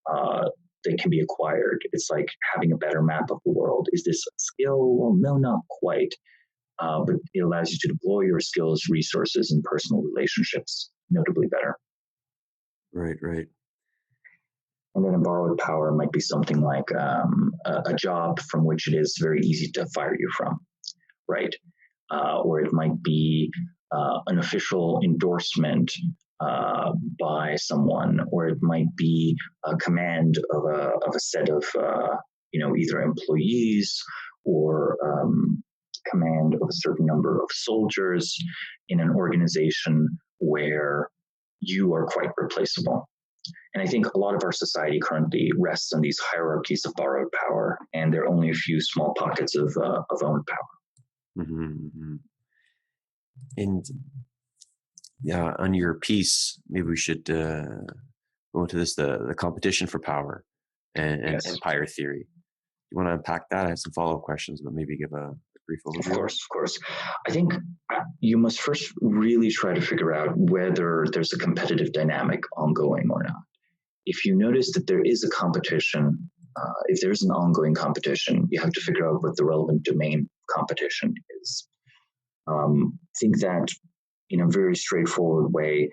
that can be acquired. It's like having a better map of the world. Is this a skill? Well, no, not quite. But it allows you to deploy your skills, resources, and personal relationships notably better. Right. And then a borrowed power might be something like a job from which it is very easy to fire you from, right? Or it might be an official endorsement by someone, or it might be a command of a set of either employees or command of a certain number of soldiers in an organization where you are quite replaceable. And I think a lot of our society currently rests on these hierarchies of borrowed power, and there are only a few small pockets of owned power. Mm-hmm. And on your piece, maybe we should go into this, the competition for power and empire theory. You want to unpack that? I have some follow-up questions, but maybe give a brief overview. Of course. I think you must first really try to figure out whether there's a competitive dynamic ongoing or not. If you notice that there is a competition, if there's an ongoing competition, you have to figure out what the relevant domain competition is. I think that in a very straightforward way,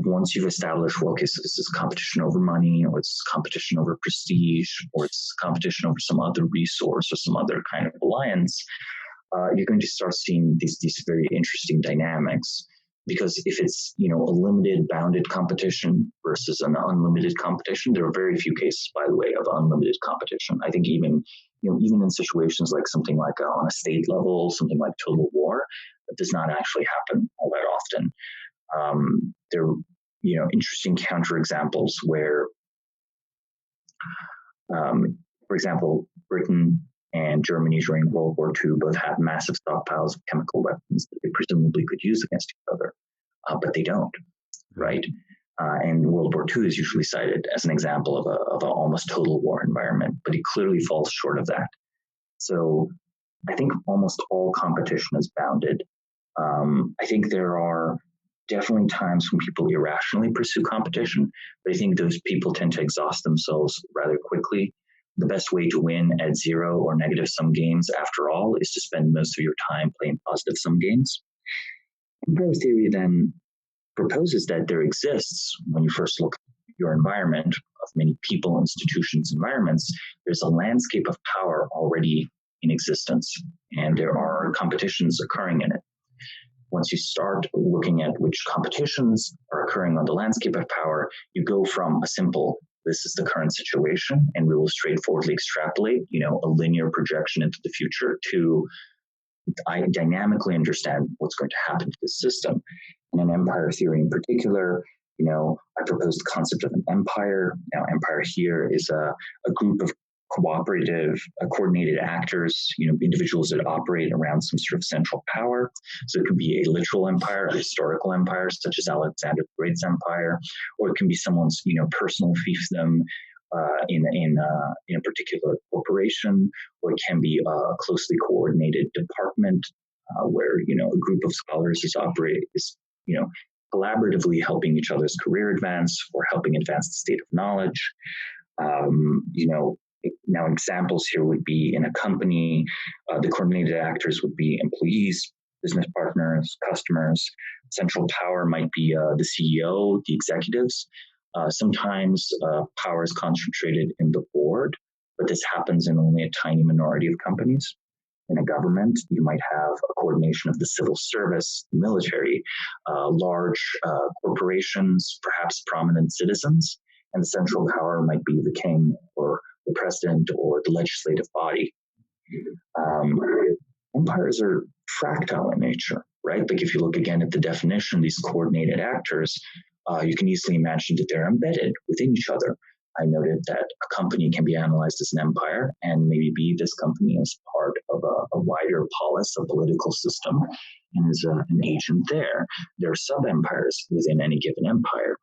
once you've established, well, okay, so this is competition over money, or it's competition over prestige, or it's competition over some other resource or some other kind of alliance, you're going to start seeing these very interesting dynamics. Because if it's, a limited bounded competition versus an unlimited competition, there are very few cases, by the way, of unlimited competition. I think even in situations like something like on a state level, something like total war, that does not actually happen all that often. There are, interesting counterexamples where, for example, Britain and Germany during World War II both have massive stockpiles of chemical weapons that they presumably could use against each other, but they don't, right? And World War II is usually cited as an example of an almost total war environment, but it clearly falls short of that. So I think almost all competition is bounded. I think there are definitely times when people irrationally pursue competition, but I think those people tend to exhaust themselves rather quickly. The best way to win at zero or negative sum games, after all, is to spend most of your time playing positive sum games. Empire theory then proposes that there exists, when you first look at your environment, of many people, institutions, environments, there's a landscape of power already in existence, and there are competitions occurring in it. Once you start looking at which competitions are occurring on the landscape of power, you go from a simple, this is the current situation, and we will straightforwardly extrapolate, a linear projection into the future, to I dynamically understand what's going to happen to the system. And in empire theory in particular, I propose the concept of an empire. Now, empire here is a group of coordinated actors, individuals that operate around some sort of central power. So it could be a literal empire, a historical empire, such as Alexander the Great's empire, or it can be someone's, personal fiefdom in a particular corporation, or it can be a closely coordinated department where, a group of scholars is collaboratively helping each other's career advance or helping advance the state of knowledge. Now, examples here would be in a company, the coordinated actors would be employees, business partners, customers. Central power might be the CEO, the executives. Sometimes power is concentrated in the board, but this happens in only a tiny minority of companies. In a government, you might have a coordination of the civil service, military, large corporations, perhaps prominent citizens, and the central power might be the king or the president or the legislative body. Empires are fractal in nature, right? Like if you look again at the definition, these coordinated actors, you can easily imagine that they're embedded within each other. I noted that a company can be analyzed as an empire, and maybe this company is part of a wider polis, a political system, and is an agent there. There are sub-empires within any given empire.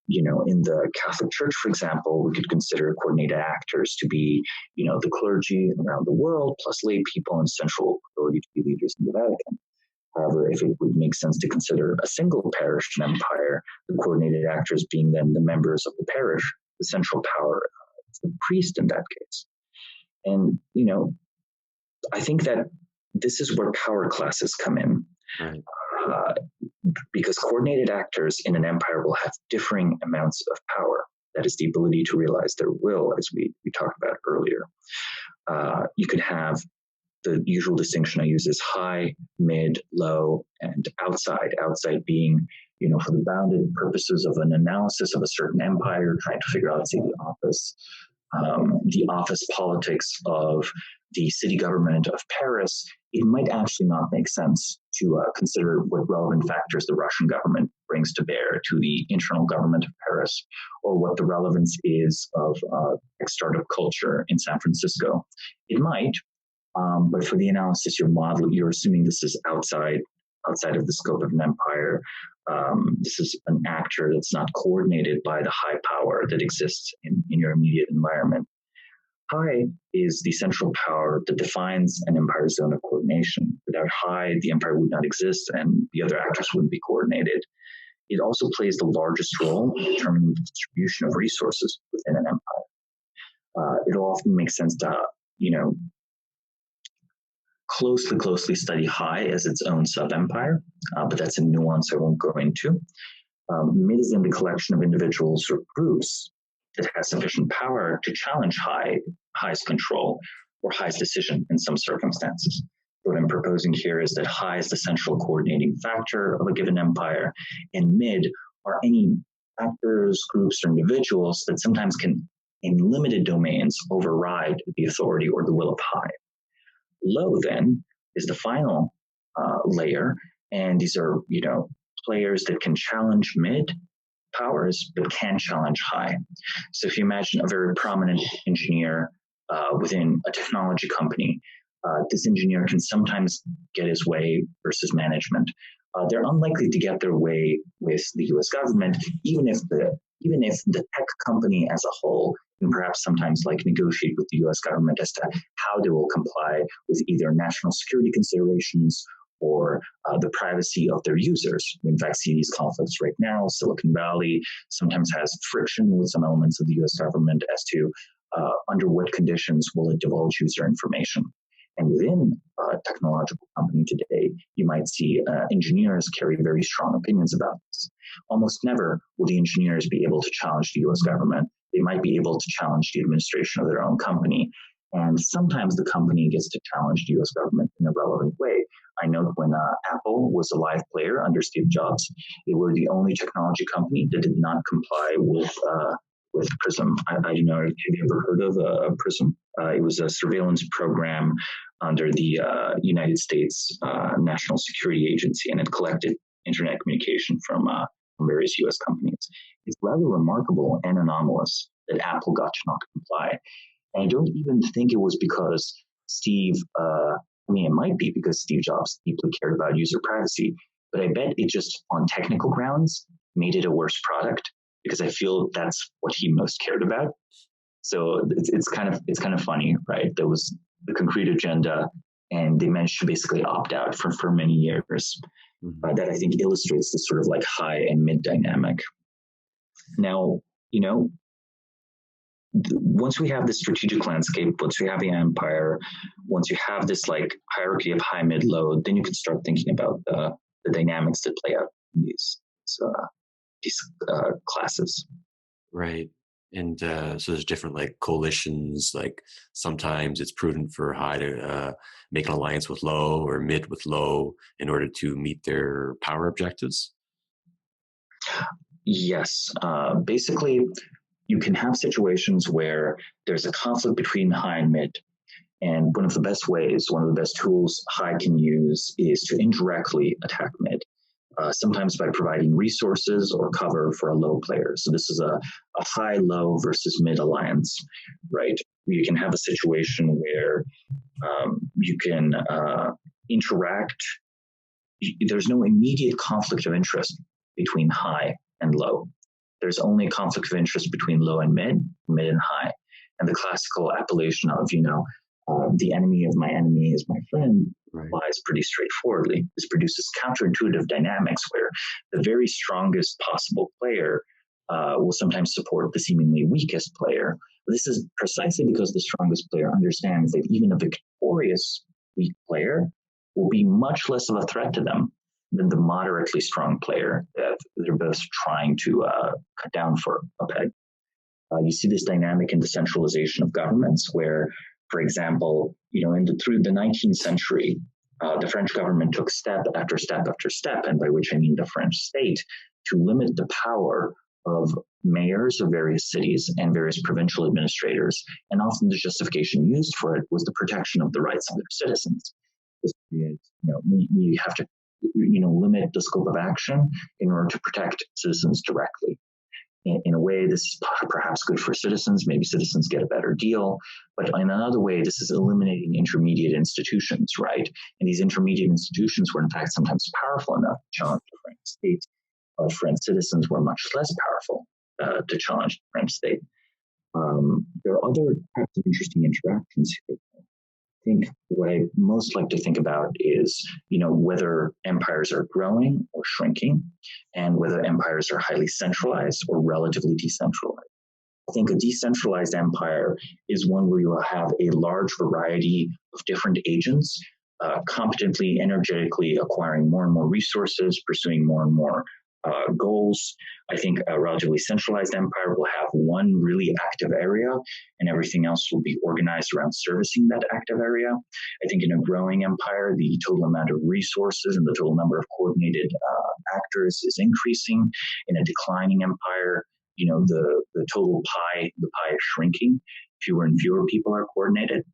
In the Catholic Church, for example, we could consider coordinated actors to be, the clergy around the world, plus lay people and central authority to be leaders in the Vatican. However, if it would make sense to consider a single parish an empire, the coordinated actors being then the members of the parish, the central power is the priest in that case. And, I think that this is where power classes come in. Right. Because coordinated actors in an empire will have differing amounts of power. That is the ability to realize their will, as we talked about earlier. You could have the usual distinction I use is high, mid, low, and outside. Outside being, for the bounded purposes of an analysis of a certain empire, trying to figure out, say, the office politics of the city government of Paris, it might actually not make sense to consider what relevant factors the Russian government brings to bear to the internal government of Paris, or what the relevance is of startup culture in San Francisco. It might, but for the analysis, you're assuming this is outside of the scope of an empire. This is an actor that's not coordinated by the high power that exists in your immediate environment. High is the central power that defines an empire's zone of coordination. Without high, the empire would not exist and the other actors wouldn't be coordinated. It also plays the largest role in determining the distribution of resources within an empire. It'll often make sense to, closely study high as its own sub-empire, but that's a nuance I won't go into. Mid is in the collection of individuals or groups that has sufficient power to challenge high's control or high's decision in some circumstances. What I'm proposing here is that high is the central coordinating factor of a given empire, and mid are any actors, groups, or individuals that sometimes can, in limited domains, override the authority or the will of high. Low, then, is the final layer, and these are, players that can challenge mid powers, but can challenge high. So if you imagine a very prominent engineer within a technology company, this engineer can sometimes get his way versus management, they're unlikely to get their way with the U.S. government, even if the tech company as a whole can perhaps sometimes negotiate with the U.S. government as to how they will comply with either national security considerations or the privacy of their users. We in fact see these conflicts right now. Silicon Valley sometimes has friction with some elements of the U.S. government as to under what conditions will it divulge user information. And within a technological company today, you might see engineers carry very strong opinions about this. Almost never will the engineers be able to challenge the US government. They might be able to challenge the administration of their own company. And sometimes the company gets to challenge the US government in a relevant way. I know when Apple was a live player under Steve Jobs, they were the only technology company that did not comply with PRISM. I don't know, have you ever heard of PRISM? It was a surveillance program under the United States National Security Agency, and it collected internet communication from various US companies. It's rather remarkable and anomalous that Apple got to not comply. And I don't even think it was because it might be because Steve Jobs deeply cared about user privacy, but I bet it just on technical grounds made it a worse product, because I feel that's what he most cared about. So it's kind of funny, right? There was the concrete agenda, and they managed to basically opt out for many years. That I think illustrates this sort of high and mid dynamic. Now, once we have this strategic landscape, once we have the empire, once you have this hierarchy of high, mid, low, then you can start thinking about the dynamics that play out in these classes. Right. And so there's different coalitions. Sometimes it's prudent for high to make an alliance with low, or mid with low, in order to meet their power objectives. Yes. Basically, you can have situations where there's a conflict between high and mid. And one of the best tools high can use is to indirectly attack mid. Sometimes by providing resources or cover for a low player. So this is a high-low versus mid alliance, right? You can have a situation where you can interact. There's no immediate conflict of interest between high and low. There's only conflict of interest between low and mid and high. And the classical appellation of, the enemy of my enemy is my friend, applies pretty straightforwardly. This produces counterintuitive dynamics where the very strongest possible player will sometimes support the seemingly weakest player. But this is precisely because the strongest player understands that even a victorious weak player will be much less of a threat to them than the moderately strong player that they're both trying to cut down for a peg. You see this dynamic in the centralization of governments where, for example, through the 19th century, the French government took step after step after step, and by which I mean the French state, to limit the power of mayors of various cities and various provincial administrators. And often the justification used for it was the protection of the rights of their citizens. We have to, limit the scope of action in order to protect citizens directly. In a way, this is perhaps good for citizens. Maybe citizens get a better deal. But in another way, this is eliminating intermediate institutions, right? And these intermediate institutions were, in fact, sometimes powerful enough to challenge the French state. French citizens were much less powerful to challenge the French state. There are other types of interesting interactions here. I think what I most like to think about is, whether empires are growing or shrinking, and whether empires are highly centralized or relatively decentralized. I think a decentralized empire is one where you will have a large variety of different agents competently, energetically acquiring more and more resources, pursuing more and more goals. I think a relatively centralized empire will have one really active area, and everything else will be organized around servicing that active area. I think in a growing empire, the total amount of resources and the total number of coordinated actors is increasing. In a declining empire, the total pie, is shrinking. Fewer and fewer people are coordinated.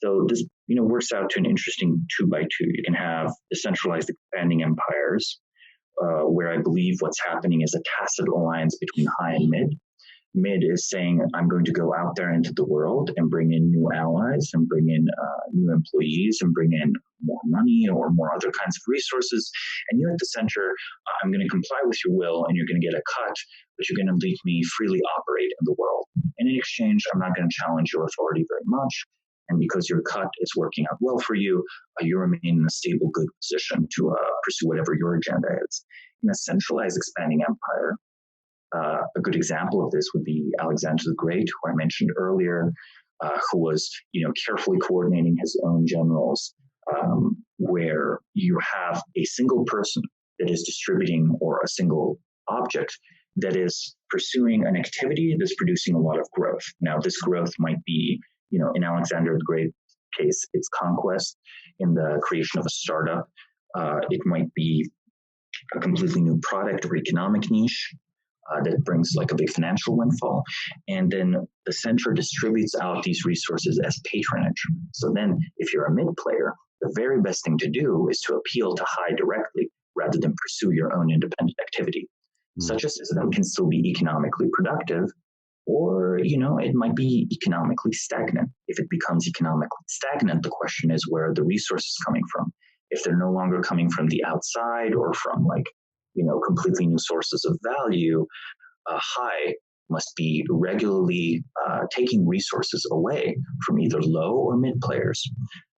So this, works out to an interesting 2x2. You can have decentralized expanding empires, where I believe what's happening is a tacit alliance between high and mid. Mid is saying, I'm going to go out there into the world and bring in new allies and bring in new employees and bring in more money or more other kinds of resources. And you at the center, I'm going to comply with your will and you're going to get a cut, but you're going to leave me freely operate in the world. And in exchange, I'm not going to challenge your authority very much. And because your cut is working out well for you, you remain in a stable, good position to pursue whatever your agenda is. In a centralized expanding empire, a good example of this would be Alexander the Great, who I mentioned earlier, who was, carefully coordinating his own generals, where you have a single person that is distributing, or a single object that is pursuing an activity that's producing a lot of growth. Now, this growth might be, in Alexander the Great case, it's conquest in the creation of a startup. It might be a completely new product or economic niche that brings like a big financial windfall. And then the center distributes out these resources as patronage. So then if you're a mid player, the very best thing to do is to appeal to high directly rather than pursue your own independent activity. Such a system can still be economically productive, or, it might be economically stagnant. If it becomes economically stagnant, the question is where are the resources coming from? If they're no longer coming from the outside or from completely new sources of value, high must be regularly taking resources away from either low or mid players.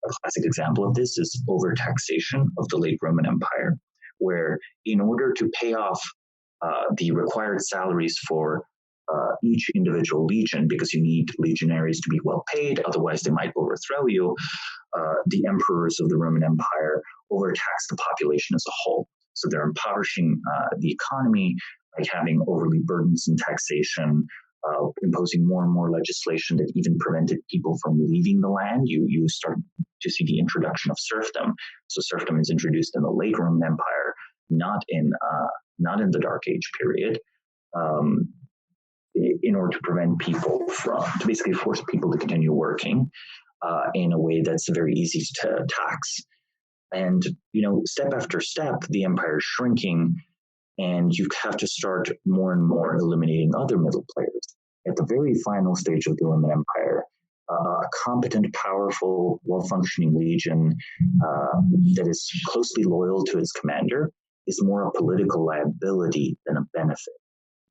A classic example of this is overtaxation of the late Roman Empire, where in order to pay off the required salaries for each individual legion, because you need legionaries to be well paid, otherwise they might overthrow you, the emperors of the Roman Empire overtax the population as a whole. So they're impoverishing the economy by having overly burdensome taxation, imposing more and more legislation that even prevented people from leaving the land. You start to see the introduction of serfdom. So serfdom is introduced in the late Roman Empire, not in the Dark Age period, in order to prevent people to basically force people to continue working in a way that's very easy to tax. And, step after step, the empire is shrinking, and you have to start more and more eliminating other middle players. At the very final stage of the Roman Empire, a competent, powerful, well-functioning legion that is closely loyal to its commander is more a political liability than a benefit.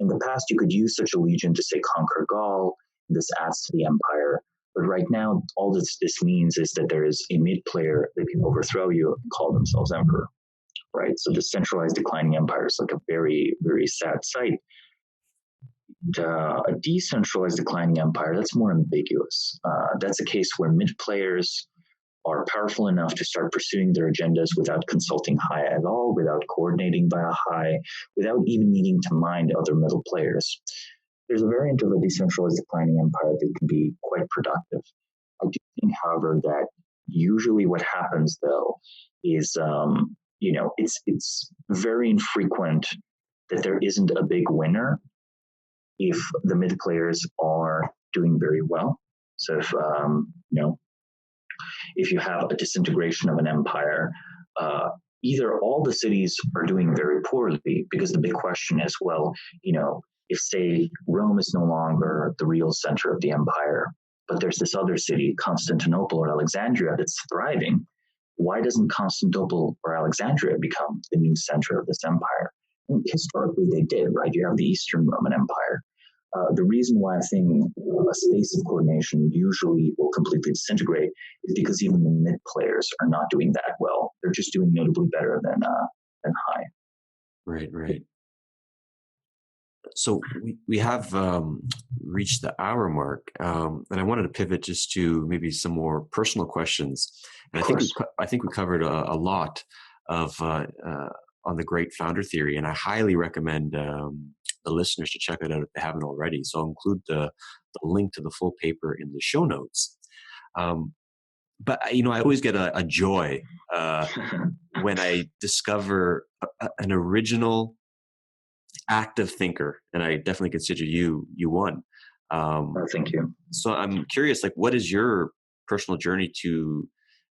In the past, you could use such a legion to, say, conquer Gaul. This adds to the empire. But right now, all this means is that there is a mid-player that can overthrow you and call themselves emperor, right? So the centralized declining empire is like a very, very sad sight. A decentralized declining empire, that's more ambiguous. That's a case where mid-players are powerful enough to start pursuing their agendas without consulting high at all, without coordinating via high, without even needing to mind other middle players. There's a variant of a decentralized declining empire that can be quite productive. I do think, however, that usually what happens, though, is, it's very infrequent that there isn't a big winner if the mid players are doing very well. So if you have a disintegration of an empire, either all the cities are doing very poorly, because the big question is, if, say, Rome is no longer the real center of the empire, but there's this other city, Constantinople or Alexandria, that's thriving, why doesn't Constantinople or Alexandria become the new center of this empire? And historically, they did, right? You have the Eastern Roman Empire. The reason why I think a space of coordination usually will completely disintegrate is because even the mid players are not doing that well. They're just doing notably better than high. Right. So we have reached the hour mark, and I wanted to pivot just to maybe some more personal questions. And I think we covered a lot of on the great founder theory, and I highly recommend the listeners to check it out if they haven't already. So I'll include the link to the full paper in the show notes. But I always get a joy when I discover an original active thinker, and I definitely consider you one. Thank you. So I'm curious, what is your personal journey to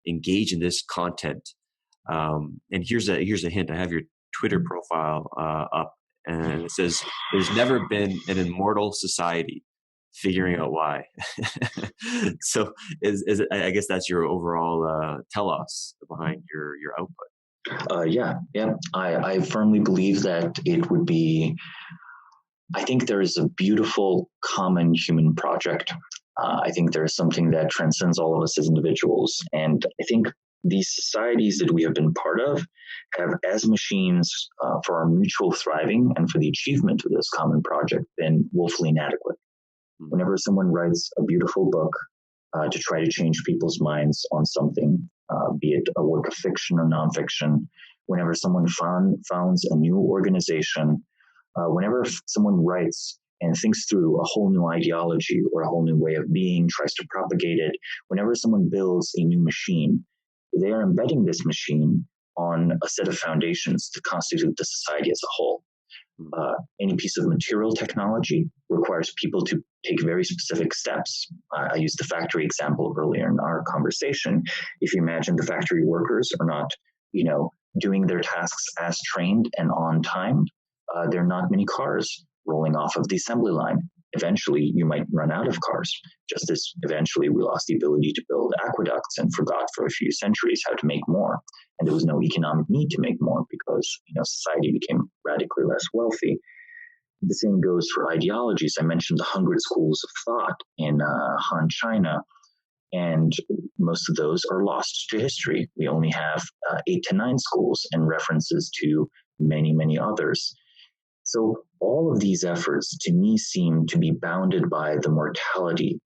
engage in this content? And here's a hint. I have your Twitter profile up, and it says, "There's never been an immortal society. figuring out why. So I guess that's your overall telos behind your output. Yeah. I firmly believe that it would be, I think there is a beautiful common human project. I think there is something that transcends all of us as individuals. And I think these societies that we have been part of have, as machines for our mutual thriving and for the achievement of this common project, been woefully inadequate. Whenever someone writes a beautiful book to try to change people's minds on something, be it a work of fiction or nonfiction, whenever someone founds a new organization, whenever someone writes and thinks through a whole new ideology or a whole new way of being, tries to propagate it, whenever someone builds a new machine, they are embedding this machine on a set of foundations to constitute the society as a whole. Any piece of material technology requires people to take very specific steps. I used the factory example earlier in our conversation. If you imagine the factory workers are not, doing their tasks as trained and on time, there are not many cars rolling off of the assembly line. Eventually, you might run out of cars, just as eventually we lost the ability to build aqueducts and forgot for a few centuries how to make more. And there was no economic need to make more because society became radically less wealthy. The same goes for ideologies. I mentioned the 100 schools of thought in Han China, and most of those are lost to history. We only have 8 to 9 schools and references to many, many others. So all of these efforts, to me, seem to be bounded by the mortality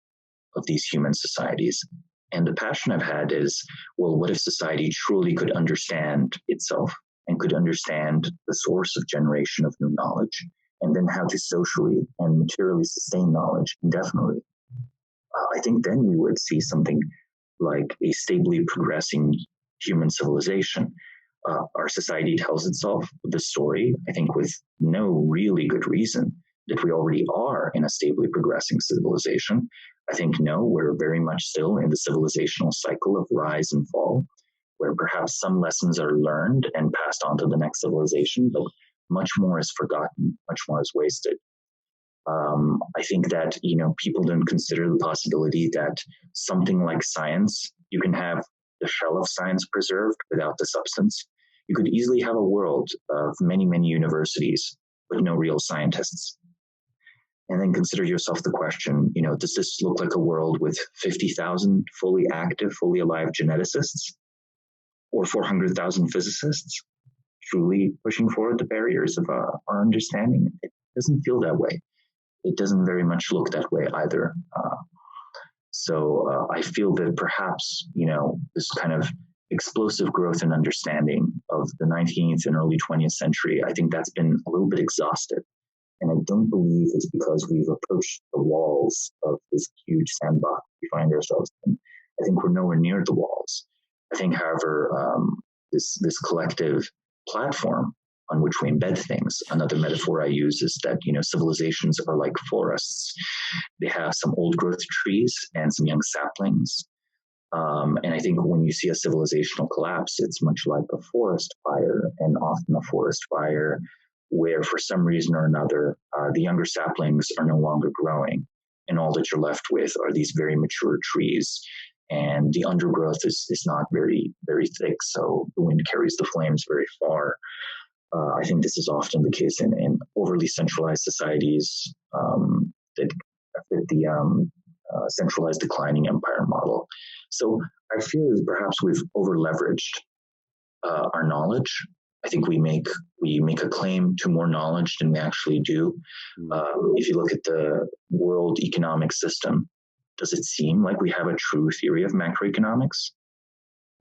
of these human societies. And the passion I've had is, well, what if society truly could understand itself and could understand the source of generation of new knowledge, and then how to socially and materially sustain knowledge indefinitely? I think then we would see something like a stably progressing human civilization. Our society tells itself the story, I think with no really good reason, that we already are in a stably progressing civilization. I think no, we're very much still in the civilizational cycle of rise and fall, where perhaps some lessons are learned and passed on to the next civilization, but much more is forgotten, much more is wasted. I think that, people don't consider the possibility that something like science, you can have the shell of science preserved without the substance. You could easily have a world of many, many universities with no real scientists. And then consider yourself the question, does this look like a world with 50,000 fully active, fully alive geneticists or 400,000 physicists truly pushing forward the barriers of our understanding? It doesn't feel that way. It doesn't very much look that way either. So I feel that perhaps, this kind of explosive growth and understanding of the 19th and early 20th century, I think that's been a little bit exhausted. And I don't believe it's because we've approached the walls of this huge sandbox we find ourselves in. I think we're nowhere near the walls. I think, however, this collective platform on which we embed things. Another metaphor I use is that, civilizations are like forests. They have some old growth trees and some young saplings. And I think when you see a civilizational collapse, it's much like a forest fire, and often a forest fire where for some reason or another, the younger saplings are no longer growing. And all that you're left with are these very mature trees. And the undergrowth is not very, very thick. So the wind carries the flames very far. I think this is often the case in overly centralized societies that fit the centralized declining empire model. So I feel that perhaps we've over-leveraged our knowledge. I think we make a claim to more knowledge than we actually do. If you look at the world economic system, does it seem like we have a true theory of macroeconomics?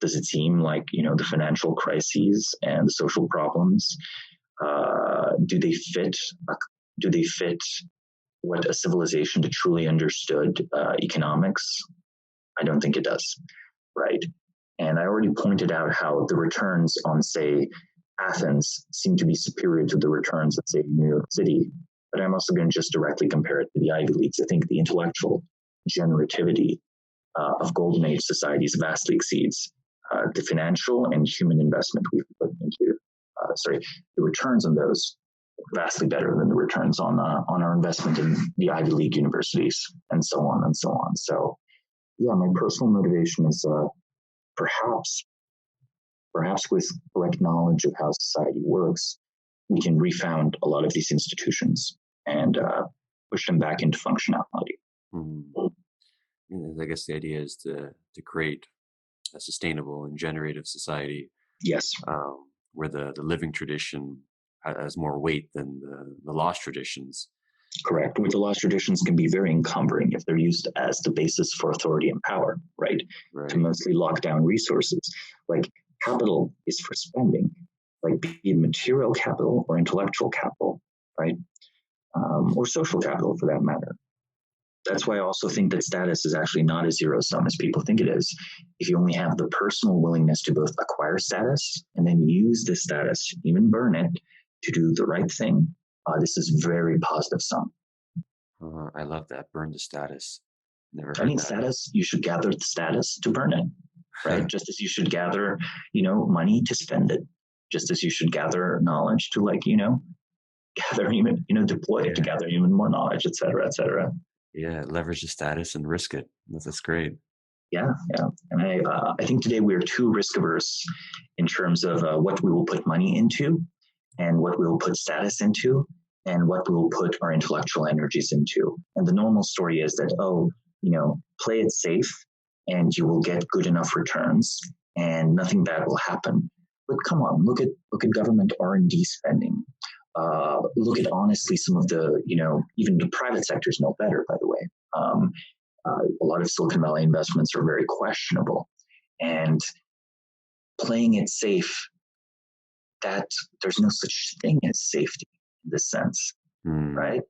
Does it seem like, the financial crises and the social problems, do they fit what a civilization that truly understood economics? I don't think it does, right? And I already pointed out how the returns on, say, Athens seem to be superior to the returns at, say, New York City. But I'm also going to just directly compare it to the Ivy Leagues. I think the intellectual generativity of Golden Age societies vastly exceeds the financial and human investment we've put into, the returns on those vastly better than the returns on our investment in the Ivy League universities, and so on and so on. So, yeah, my personal motivation is perhaps with correct knowledge of how society works, we can refound a lot of these institutions and push them back into functionality. I guess the idea is to create a sustainable and generative society. Yes. Where the living tradition has more weight than the lost traditions. Correct. Where the lost traditions can be very encumbering if they're used as the basis for authority and power, right? To mostly lock down resources. Like, capital is for spending, like be it material capital or intellectual capital, right? Or social capital for that matter. That's why I also think that status is actually not a zero sum as people think it is. If you only have the personal willingness to both acquire status and then use this status, even burn it, to do the right thing, this is very positive sum. I love that. Burn the status. Never heard I mean, that. status, you should gather the status to burn it, right? Just as you should gather, money to spend it. Just as you should gather knowledge to, gather even, deploy it to gather even more knowledge, et cetera, et cetera. Yeah, leverage the status and risk it. That's great. Yeah. And I think today we are too risk averse in terms of what we will put money into and what we will put status into and what we will put our intellectual energies into. And the normal story is that, play it safe and you will get good enough returns and nothing bad will happen. But come on, look at government R&D spending. Look at honestly some of the, even the private sectors know better, by the way. A lot of Silicon Valley investments are very questionable. And playing it safe, that there's no such thing as safety in this sense, right?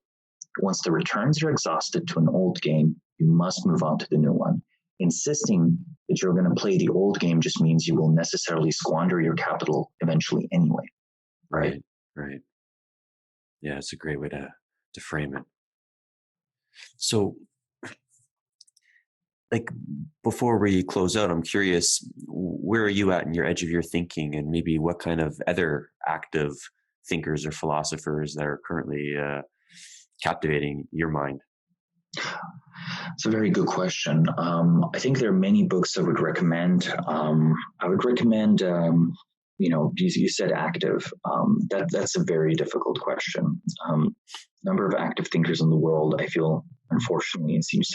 Once the returns are exhausted to an old game, you must move on to the new one. Insisting that you're going to play the old game just means you will necessarily squander your capital eventually anyway. Right. Yeah, it's a great way to frame it. So, before we close out, I'm curious, where are you at in your edge of your thinking, and maybe what kind of other active thinkers or philosophers that are currently captivating your mind? It's a very good question. I think there are many books I would recommend. I would recommend, you said active. That's a very difficult question. Number of active thinkers in the world, I feel, unfortunately, it seems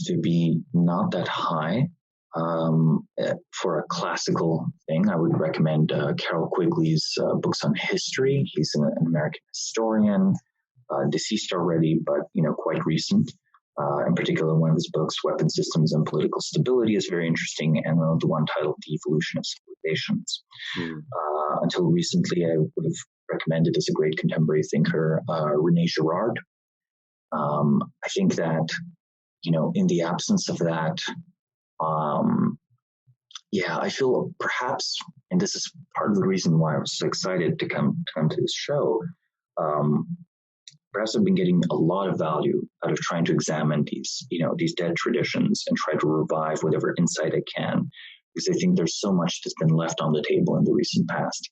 to be not that high. For a classical thing, I would recommend Carroll Quigley's books on history. He's an American historian, deceased already, but quite recent. In particular, one of his books, Weapon Systems and Political Stability, is very interesting, and the one titled The Evolution of Civilizations. Until recently, I would have recommended as a great contemporary thinker, René Girard. I think that, in the absence of that, I feel perhaps, and this is part of the reason why I was so excited to come to this show, perhaps I've been getting a lot of value out of trying to examine these dead traditions and try to revive whatever insight I can, because I think there's so much that's been left on the table in the recent past.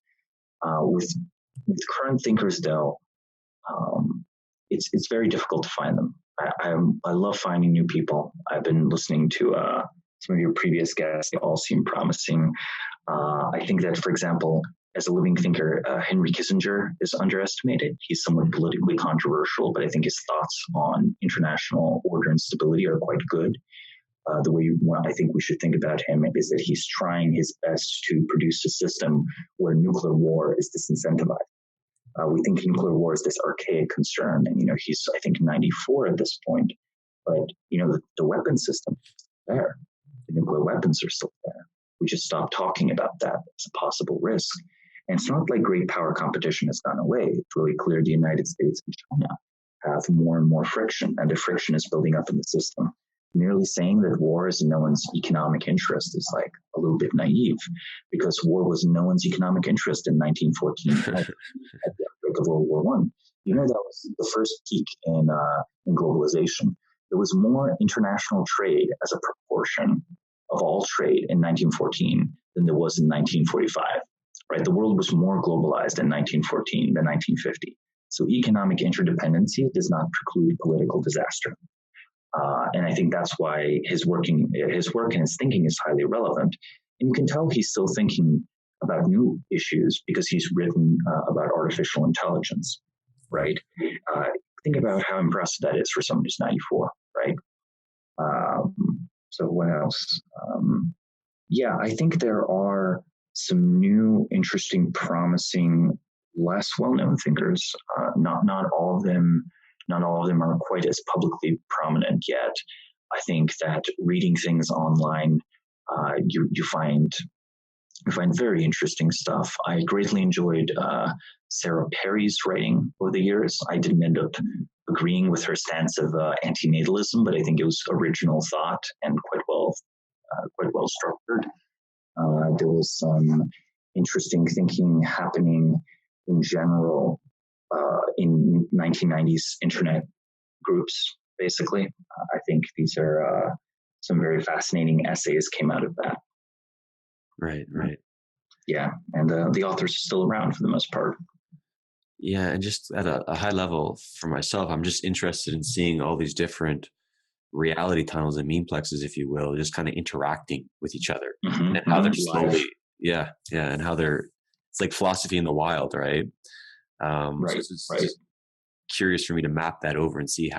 With current thinkers, though, it's very difficult to find them. I love finding new people. I've been listening to some of your previous guests. They all seem promising. I think that, for example, as a living thinker, Henry Kissinger is underestimated. He's somewhat politically controversial, but I think his thoughts on international order and stability are quite good. The way I think we should think about him is that he's trying his best to produce a system where nuclear war is disincentivized. We think nuclear war is this archaic concern, and he's, I think, 94 at this point. But the weapon system is there. The nuclear weapons are still there. We just stopped talking about that as a possible risk. And it's not like great power competition has gone away. It's really clear the United States and China have more and more friction, and the friction is building up in the system. Merely saying that war is in no one's economic interest is like a little bit naive, because war was in no one's economic interest in 1914 at the outbreak of World War I. That was the first peak in globalization. There was more international trade as a proportion of all trade in 1914 than there was in 1945. right? The world was more globalized in 1914 than 1950. So economic interdependency does not preclude political disaster. And I think that's why his work and his thinking is highly relevant. And you can tell he's still thinking about new issues because he's written about artificial intelligence, right? Think about how impressive that is for someone who's 94, right? So what else? I think there are some new, interesting, promising, less well-known thinkers. Not all of them are quite as publicly prominent yet. I think that reading things online, you find very interesting stuff. I greatly enjoyed Sarah Perry's writing over the years. I didn't end up agreeing with her stance of antinatalism, but I think it was original thought and quite well structured. There was some interesting thinking happening in general in 1990s internet groups, basically. I think these are some very fascinating essays came out of that. Right. Yeah, and the authors are still around for the most part. Yeah, and just at a high level for myself, I'm just interested in seeing all these different reality tunnels and memeplexes, if you will, just kind of interacting with each other and how they're slowly, and how it's like philosophy in the wild, right? Right. So it's just curious for me to map that over and see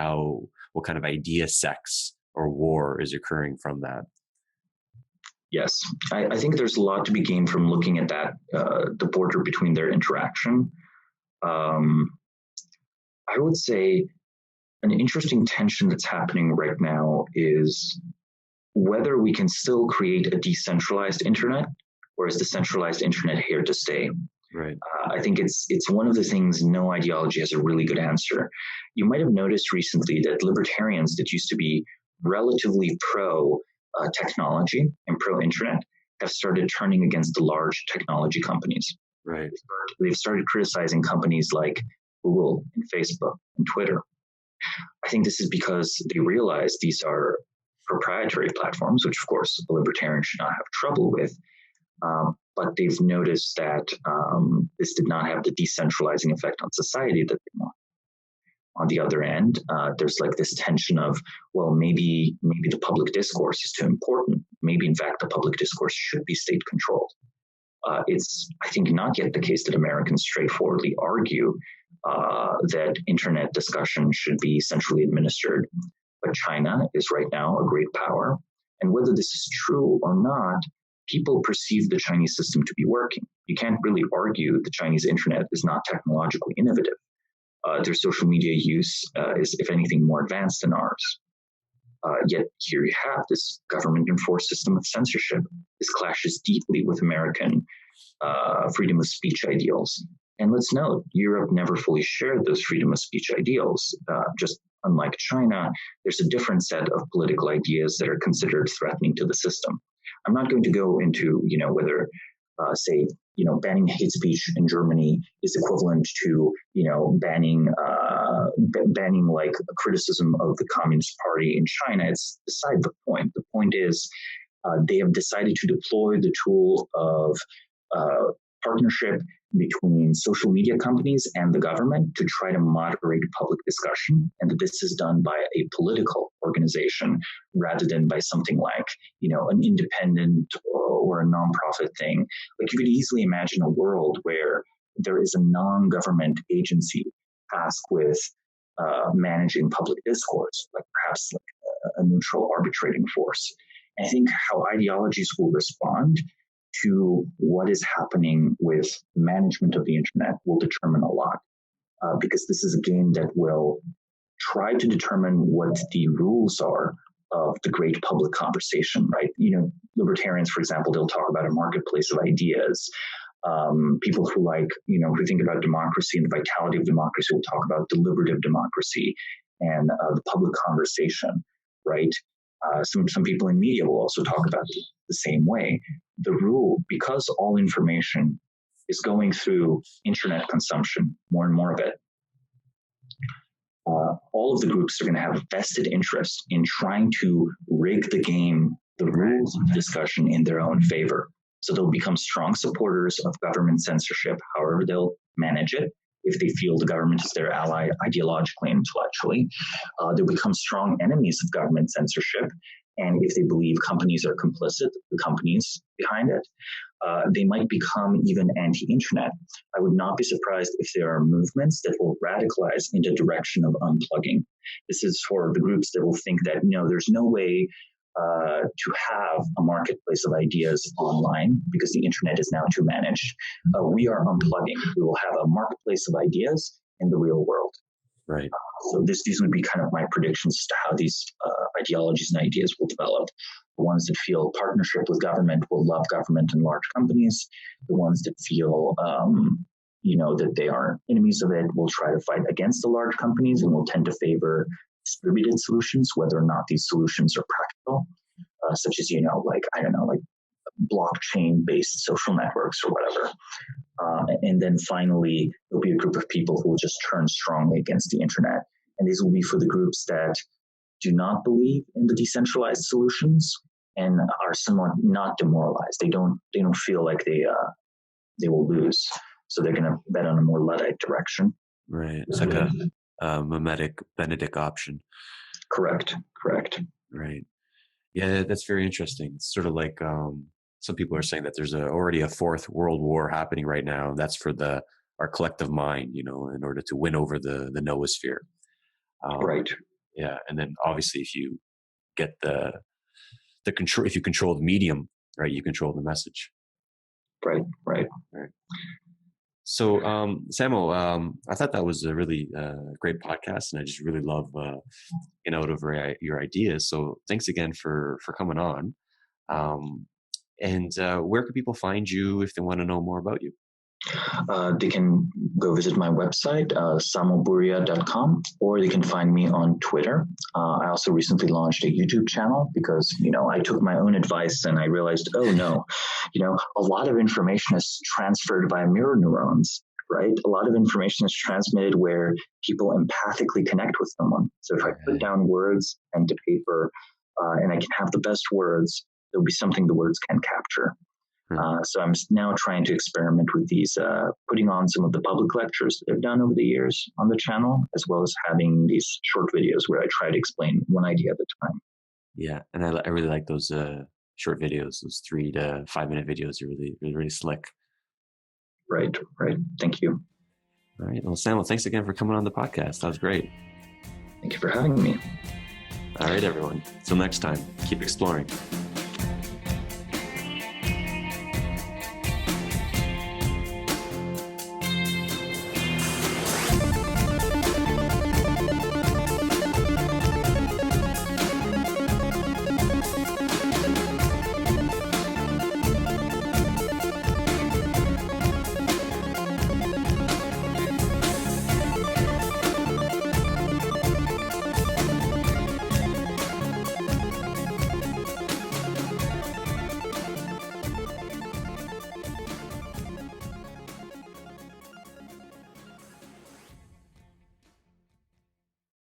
what kind of idea sex or war is occurring from that. Yes, I think there's a lot to be gained from looking at that, the border between their interaction. I would say an interesting tension that's happening right now is whether we can still create a decentralized internet, or is the centralized internet here to stay? Right. I think it's one of the things no ideology has a really good answer. You might have noticed recently that libertarians that used to be relatively pro technology and pro-internet have started turning against the large technology companies. Right. They've started criticizing companies like Google and Facebook and Twitter. I think this is because they realize these are proprietary platforms, which of course a libertarian should not have trouble with. But they've noticed that this did not have the decentralizing effect on society that they want. On the other end, there's like this tension of, well, maybe the public discourse is too important. Maybe, in fact, the public discourse should be state-controlled. It's, I think, not yet the case that Americans straightforwardly argue that internet discussion should be centrally administered. But China is right now a great power. And whether this is true or not, people perceive the Chinese system to be working. You can't really argue the Chinese internet is not technologically innovative. Their social media use is, if anything, more advanced than ours. Yet here you have this government-enforced system of censorship. This clashes deeply with American freedom of speech ideals. And let's note, Europe never fully shared those freedom of speech ideals. Just unlike China, there's a different set of political ideas that are considered threatening to the system. I'm not going to go into, whether, banning hate speech in Germany is equivalent to, banning like a criticism of the Communist Party in China. It's beside the point. The point is they have decided to deploy the tool of partnership between social media companies and the government to try to moderate public discussion, and that this is done by a political organization rather than by something like, an independent or a nonprofit thing. Like, you could easily imagine a world where there is a non-government agency tasked with managing public discourse, like perhaps like a neutral arbitrating force. And I think how ideologies will respond to what is happening with management of the internet will determine a lot, because this is a game that will try to determine what the rules are of the great public conversation, right? Libertarians, for example, they'll talk about a marketplace of ideas. People who who think about democracy and the vitality of democracy will talk about deliberative democracy and the public conversation, right? Some people in media will also talk about it the same way. The rule, because all information is going through internet consumption, more and more of it, all of the groups are going to have a vested interest in trying to rig the game, the rules of discussion in their own favor. So they'll become strong supporters of government censorship, however they'll manage it. If they feel the government is their ally ideologically and intellectually, they'll become strong enemies of government censorship. And if they believe companies are complicit, the companies behind it, they might become even anti-internet. I would not be surprised if there are movements that will radicalize in the direction of unplugging. This is for the groups that will think that, no, there's no way to have a marketplace of ideas online because the internet is now too managed. We are unplugging. We will have a marketplace of ideas in the real world. Right. So these would be kind of my predictions as to how these ideologies and ideas will develop. The ones that feel partnership with government will love government and large companies. The ones that feel, that they are enemies of it will try to fight against the large companies and will tend to favor distributed solutions, whether or not these solutions are practical, such as, like blockchain-based social networks or whatever. And then finally, there'll be a group of people who will just turn strongly against the internet. And these will be for the groups that do not believe in the decentralized solutions and are somewhat not demoralized. They don't feel like they will lose. So they're going to bet on a more Luddite direction. Right. It's like a mimetic Benedict option. Correct. Right. Yeah, that's very interesting. It's sort of like some people are saying that there's already a fourth world war happening right now. That's for our collective mind, in order to win over the noosphere. Right. Yeah, and then obviously if you get the control, if you control the medium, right, you control the message. Right. So, Samo, I thought that was a really great podcast, and I just really love getting out over your ideas. So, thanks again for coming on. And where can people find you if they want to know more about you? They can go visit my website, samoburja.com, or they can find me on Twitter. I also recently launched a YouTube channel because, I took my own advice and I realized, oh no, a lot of information is transferred by mirror neurons, right? A lot of information is transmitted where people empathically connect with someone. So if I put down words and to paper and I can have the best words, there'll be something the words can capture. So I'm now trying to experiment with these, putting on some of the public lectures that I've done over the years on the channel, as well as having these short videos where I try to explain one idea at a time. Yeah, and I really like those short videos, those 3 to 5 minute videos. Are really, really, really slick. Right. Thank you. All right. Well, Samuel, thanks again for coming on the podcast. That was great. Thank you for having me. All right, everyone. Till next time, keep exploring.